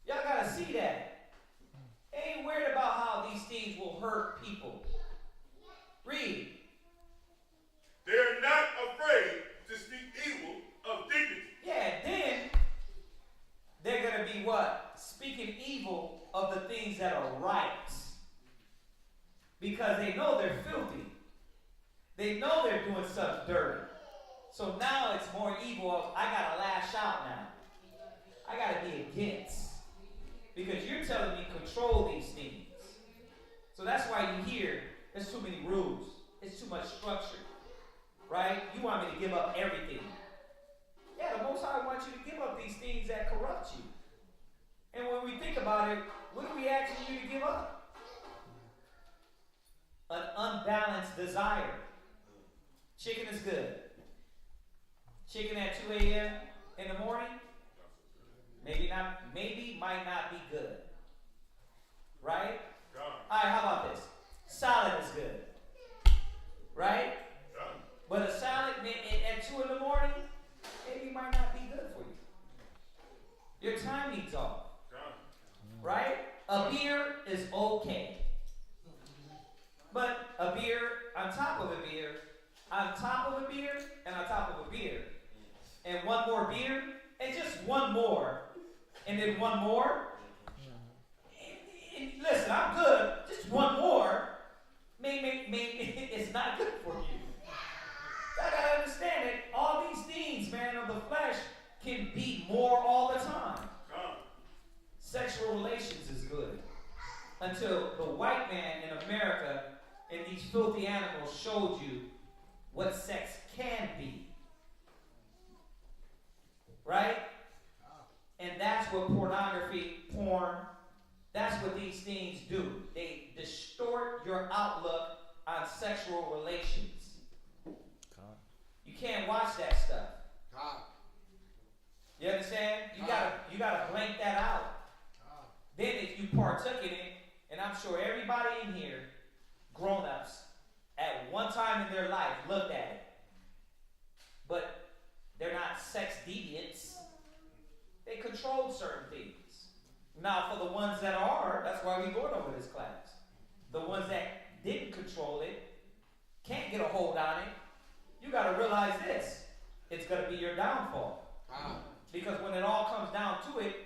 Y'all gotta see that. They ain't worried about how these things will hurt people. Read. They're not afraid to speak evil of dignity. Yeah, then they're going to be what? Speaking evil of the things that are right. Because they know they're filthy. They know they're doing something dirty. So now it's more evil of, I got to lash out now. I got to be against. Because you're telling me control these things. So that's why you hear There's too many rules. It's too much structure. Right? You want me to give up everything. Yeah, the Most High wants you to give up these things that corrupt you. And when we think about it, what are we asking you to give up? An unbalanced desire. Chicken is good. Chicken at 2 a.m. in the morning, might not be good. Right? Alright, how about this? Salad is good. Right? But a salad at 2 in the morning, maybe might not be good for you. Your time needs off. Right? A beer is okay. But a beer, on top of a beer, on top of a beer, and on top of a beer, and one more beer, and just one more, and then one more. And listen, I'm good. Just one more, maybe it's not good for you. I gotta understand that all these things, man, of the flesh can be more all the time. Sexual relations is good. Until the white man in America and these filthy animals showed you what sex can be. Right? And that's what porn, that's what these things do. They distort your outlook on sexual relations. You can't watch that stuff. You understand? You gotta blank that out. Then if you partook in it, and I'm sure everybody in here, grown-ups, at one time in their life looked at it. But they're not sex deviants. They control certain things. Now for the ones that are, that's why we're going over this class. The ones that didn't control it, can't get a hold on it, you got to realize this. It's going to be your downfall. Because when it all comes down to it,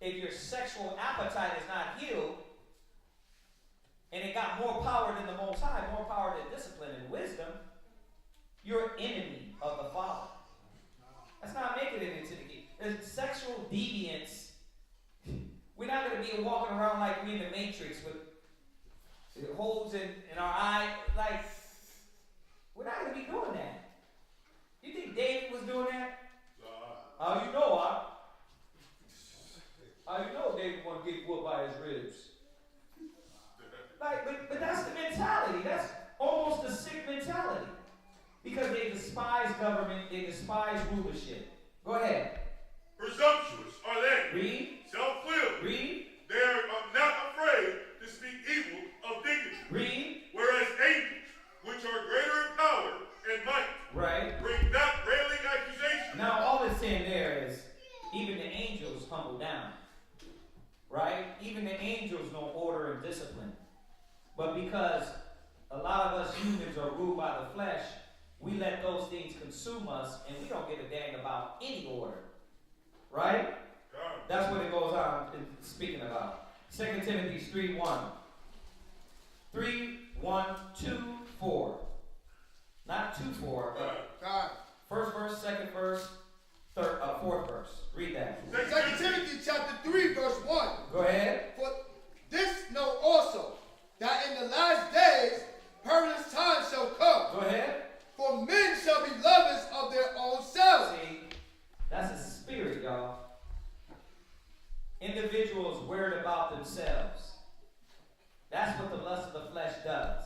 if your sexual appetite is not healed, and it got more power than the Most High, more power than discipline and wisdom, you're enemy of the Father. That's not making it into the game. There's sexual deviance. We're not going to be walking around like we in the Matrix with holes in our eye. Like, we're not going to be doing that. You think David was doing that? How you know, how you know David want to get whooped by his ribs? Like, but that's the mentality. That's almost a sick mentality. Because they despise government, they despise rulership. Go ahead. Presumptuous are they. Read. Self-willed. Read. They are not afraid to speak evil of dignity. Read. Whereas angels, which are greater in power and might, right, bring not railing accusations. Now all it's saying there is, even the angels humble down. Right? Even the angels know order and discipline. But because a lot of us humans are ruled by the flesh, we let those things consume us, and we don't give a dang about any order. Right? That's what it goes on speaking about. 2 Timothy 3:1. 3, 1, 2, 4. Not 2, 4, but first verse, second verse, fourth verse. Read that. 2 Timothy chapter 3, verse 1. Go ahead. For this know also, that in the last days perilous times shall come. Go ahead. For men shall be lovers of their own selves. See, that's a spirit, y'all. Individuals worried about themselves. That's what the lust of the flesh does.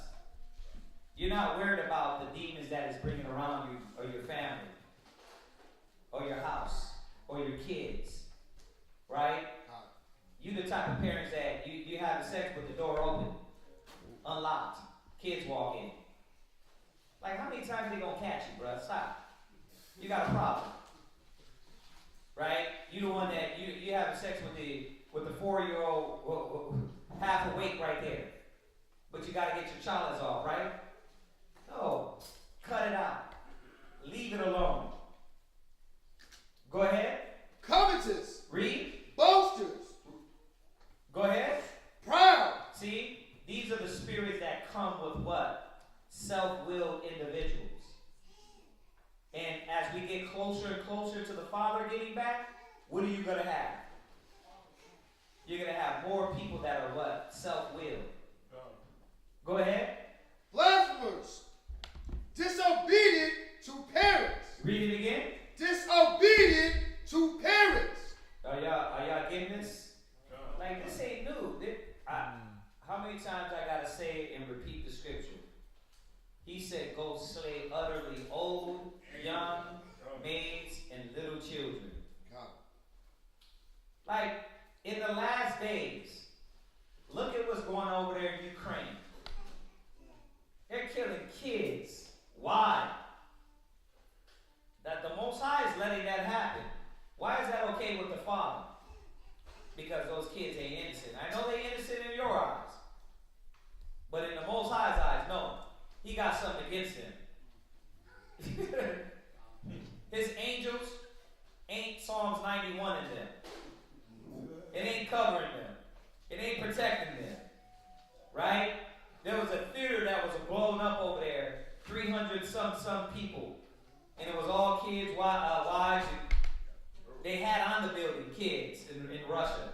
You're not worried about the demons that it's bringing around you or your family or your house or your kids, right? You the type of parents that you have sex with the door open, unlocked, kids walk in. Like, how many times they gonna catch you, bro? Stop. You got a problem, right? You the one that you having sex with the 4-year-old half awake right there, but you gotta get your chalice off, right? No, cut it out. Leave it alone. Go ahead. Covetous. Read. Boasters. Go ahead. Proud. See, these are the spirits that come with what? Self-willed individuals. And as we get closer and closer to the Father getting back, what are you going to have? You're going to have more people that are what? Self-willed. Go ahead. Read it again. Disobedient to parents. Are y'all getting this? Like, this ain't new. How many times I gotta say it and repeat the scripture? He said, go slay utterly old, young, maids, and little children. Like, in the last days, look at what's going on over there in Ukraine. They're killing kids. Why? That the Most High is letting that happen. Why is that okay with the Father? Because those kids ain't innocent. I know they're innocent in your eyes. But in the Most High's eyes, no. He got something against them. His angels ain't Psalms 91 in them. It ain't covering them. It ain't protecting them. Right? There was a theater that was blown up over there. 300 some people. And it was all kids, wives. They had on the building kids in Russia.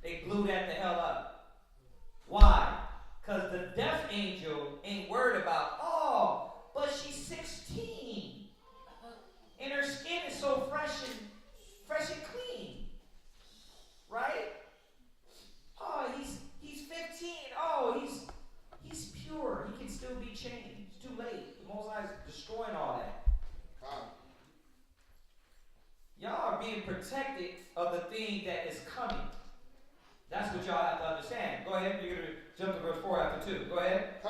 They blew that the hell up. Why? Because the death angel ain't worried about, oh, but she's 16. And her skin is so fresh and clean. Right? Oh, he's 15. Oh, he's pure. He can still be changed. It's too late. The Most High is destroying all that. Y'all are being protected of the thing that is coming. That's what y'all have to understand. Go ahead. You're going to jump to verse 4 after 2. Go ahead.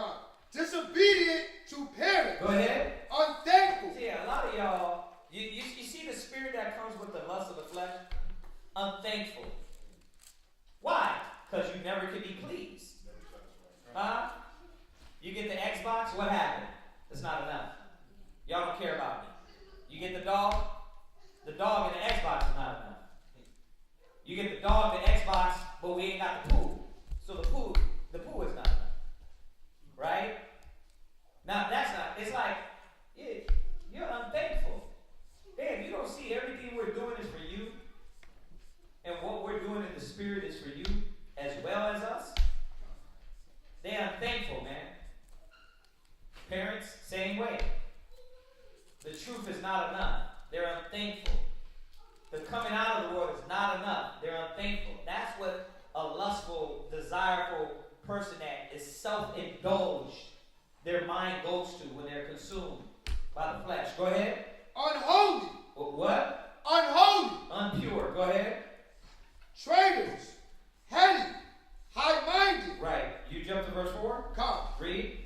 Disobedient to parents. Go ahead. Unthankful. See, a lot of y'all, you see the spirit that comes with the lust of the flesh? Unthankful. Why? Because you never can be pleased. Huh? You get the Xbox, what happened? It's not enough. Y'all don't care about me. You get the dog and the Xbox is not enough. You get the dog, the Xbox, but we ain't got the pool. So the pool is not enough. Right? Now that's not, it's like, you're unthankful. Damn, you don't see everything we're doing is for you. And what we're doing in the spirit is for you as well as us. They're unthankful, man. Parents, same way. The truth is not enough. They're unthankful. The coming out of the world is not enough. They're unthankful. That's what a lustful, desireful person that is self-indulged, their mind goes to when they're consumed by the flesh. Go ahead. Unholy. What? Unholy. Unpure. Go ahead. Traitors. Heady. High-minded. Right. You jump to verse 4. Come. Read.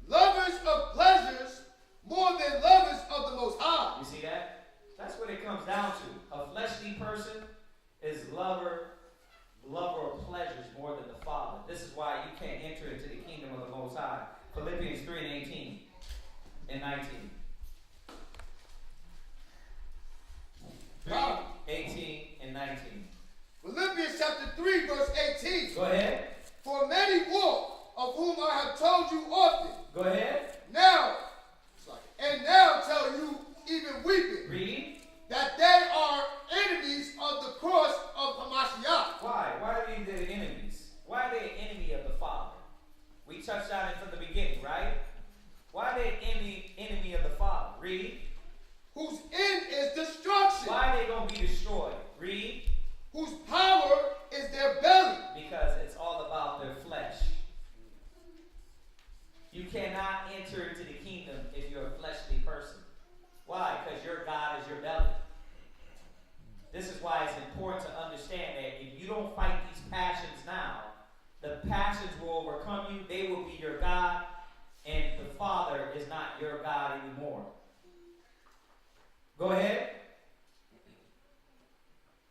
Lovers of pleasures more than lovers of the Most High. You see that? That's what it comes down to. A fleshly person is lover of pleasures more than the Father. This is why you can't enter into the kingdom of the Most High. Philippians 3 and 18 and 19. 3, 18 and 19. Philippians chapter 3 verse 18. Go ahead. For many walk, of whom I have told you often. Go ahead. Now tell you, even weeping, read, that they are enemies of the cross of Hamashiach. Why? Why are they the enemies? Why are they an enemy of the Father? We touched on it from the beginning, right? Why are they enemy of the Father? Read. Whose end is destruction. Why are they going to be destroyed? Read. Whose power is their belly. Because it's all about their flesh. You cannot enter into the kingdom if you're a fleshly person. Why? Because your God is your belly. This is why it's important to understand that if you don't fight these passions now, the passions will overcome you. They will be your God, and the Father is not your God anymore. Go ahead.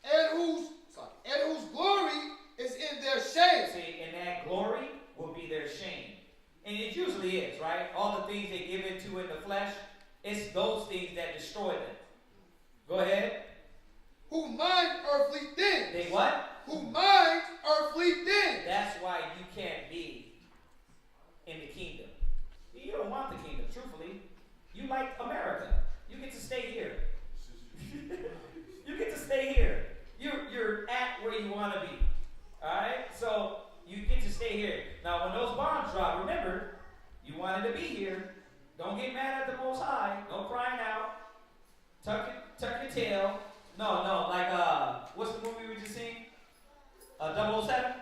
And whose glory is in their shame. See, and that glory will be their shame. And it usually is, right? All the things they give into in the flesh, it's those things that destroy them. Go ahead. Who mind earthly things. They what? Who mind earthly things. That's why you can't be in the kingdom. You don't want the kingdom, truthfully. You like America. You get to stay here. You get to stay here. You're at where you want to be. Alright? So you get to stay here. Now when those bombs drop, remember, you wanted to be here. Don't get mad at the Most High. Don't cry now. tail. No, like what's the movie we just seen? 007.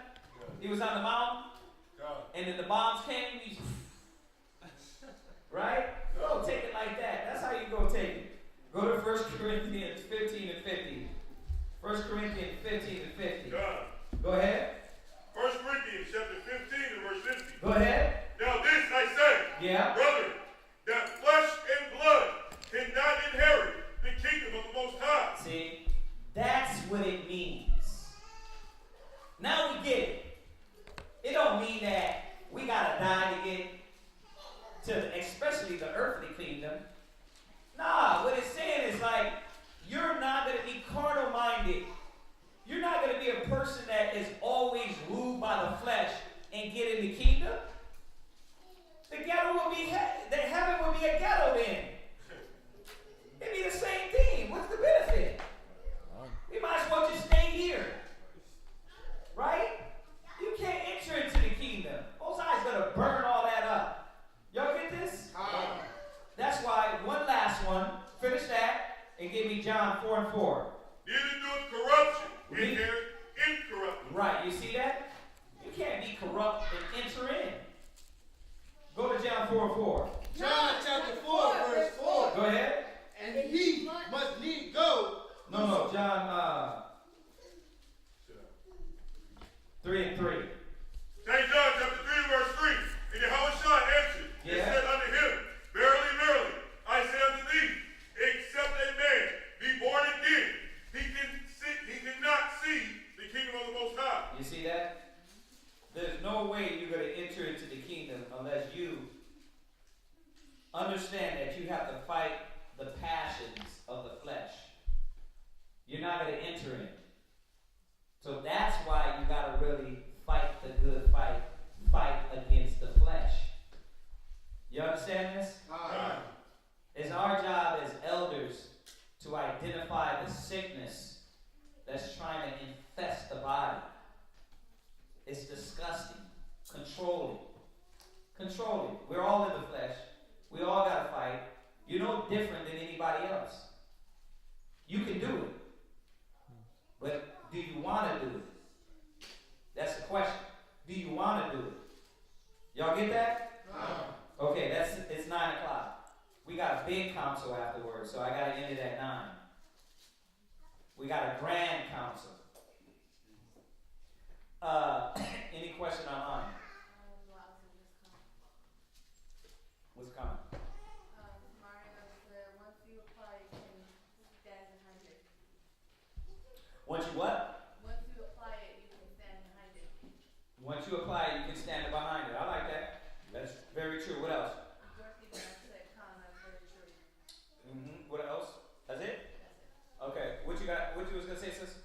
He was on the mountain, and then the bombs came. Right? Go take it like that. That's how you go take it. Go to 1 Corinthians 15 and 50. 1 Corinthians 15 and 50. Go ahead. 1 Corinthians chapter 15 and verse 50. Go ahead. Now this I say, Yeah. brother, that flesh and blood cannot inherit the kingdom of the Most High. See, that's what it means. Now we get it. It don't mean that we gotta die to get to, especially the earthly kingdom. Nah, what it's saying is like, you're not gonna be carnal minded. You're not gonna be a person that is always ruled by the flesh and get in the kingdom. The ghetto will be the heaven will be a ghetto then. It'd be the same thing. What's the benefit? We might as well just stay here. Right? You can't enter into the kingdom. Most High's gonna burn all that up. Y'all get this? That's why, one last one, finish that, and give me John 4 and 4. Neither doeth corruption inherit incorruptible. Right, you see that? You can't be corrupt and enter in. Go to John 4 and 4. John chapter 4, verse 4. Go ahead. And he must need go. No, John 3 and 3. St. John chapter 3 verse 3. And Yahushua answered and said unto him, Verily, verily, I say unto thee, except a man be born again, he cannot see the kingdom of the Most High. You see that? There's no way you're going to enter into the kingdom unless you understand that you have to fight the passions of the flesh. You're not going to enter in. So that's why you got to really fight the good fight. Fight against the flesh. You understand this? It's our job as elders to identify the sickness that's trying to infest the body. It's disgusting. Control it. Control it. We're all in the flesh. We all got to fight. You're no different than anybody else. You can do it. But do you want to do it? That's the question. Do you want to do it? Y'all get that? Okay, it's 9 o'clock. We got a big council afterwards, so I got to end it at 9. We got a grand council. Any question online? What's coming? Mario said once you apply, you can stand behind it. Once you what? Once you apply it, you can stand behind it. Once you apply it, you can stand behind it. I like that. That's very true. What else? Dorothy said, that's very true. What else? That's it? That's it. Okay. What you got? What you was gonna say, sis?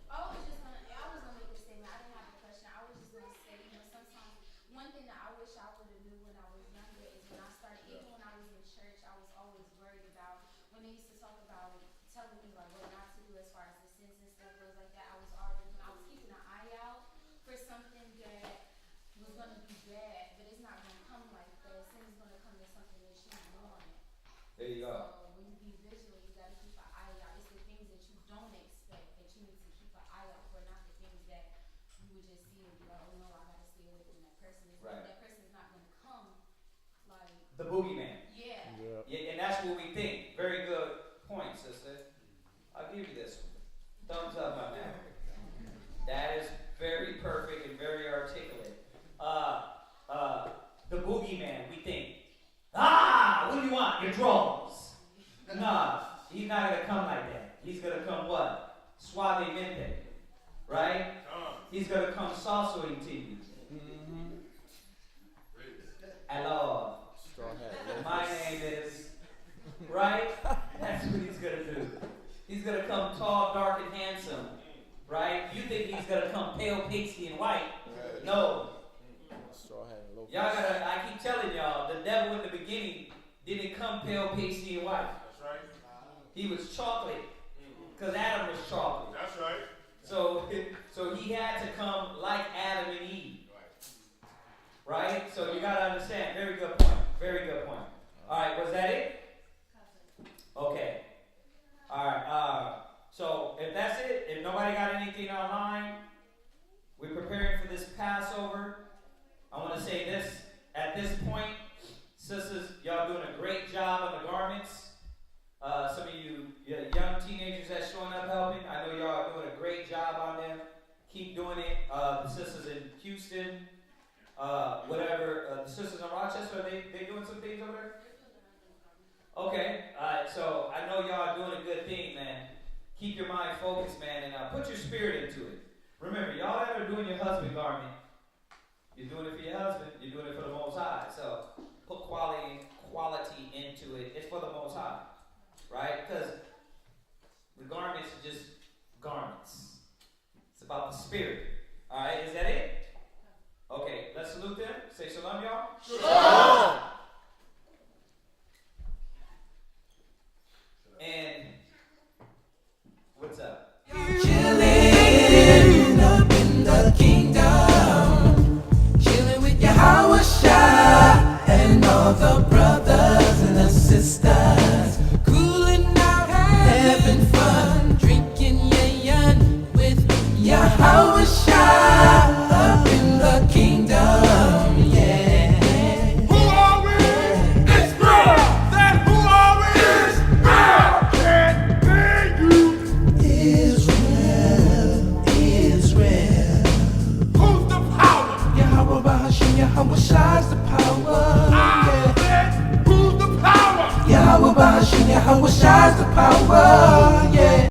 I was gonna make a statement. I didn't have a question. I was just gonna say, sometimes one thing that I wish I would have knew when I was younger is when I started, even when I was in church, I was always worried about when they used to talk about telling me like what not to do as far as the sins and stuff goes like that. I was keeping an eye out for something that was gonna be bad, but it's not gonna come like that. Sin is gonna come to something that you want. There you go. So when you be vigilant, you gotta keep an eye out. It's the things that you don't expect that you need to keep an eye out for, not the things that you would just see and be like, oh no, I gotta stay away from that person. Right. That person is not gonna come like The boogeyman. yeah. Yeah, and that's what we think. Very good point, sister. I'll give you this one. Thumbs up on that. That is very perfect and very articulate. The boogeyman, we think, what do you want? Your drawers. Nah, he's not going to come like that. He's going to come what? Suavemente. Right? He's going to come salsoing to you. Hello. My name is, right? That's what he's going to do. He's going to come tall, dark, and handsome. Right? You think he's going to come pale, pasty, and white. No. Y'all gotta, I keep telling y'all, the devil in the beginning didn't come pale, pasty, and white. That's right. He was chocolate. Because Adam was chocolate. That's right. So he had to come like Adam and Eve. Right? So you gotta understand. Very good point. Very good point. Alright, was that it? Okay. garments. Some of you young teenagers that's showing up helping, I know y'all are doing a great job on them. Keep doing it. The sisters in Houston, the sisters in Rochester, they doing some things over there? Okay, so I know y'all are doing a good thing, man. Keep your mind focused, man, and put your spirit into it. Remember, y'all that are doing your husband garment, you're doing it for your husband, you're doing it for the Most High. So put quality into it. It's for the Most High, right? Because the garments are just garments. It's about the spirit. All right, is that it? Okay, let's salute them. Say shalom, y'all. Shalom. And what's up? Chilling up in the kingdom, chilling with Yahweh Shai and all the brothers and the sisters, cooling out, having fun, drinking yayin with Yahweh Shai up in the kingdom, yeah. Who are we? Israel! That who are we? Israel! Can't pay you! Israel. Who's the power? Yahweh Bahashim, Yahweh Shai's the power. I said, who's the power? Yahweh Bahashim, Yahweh Shai's the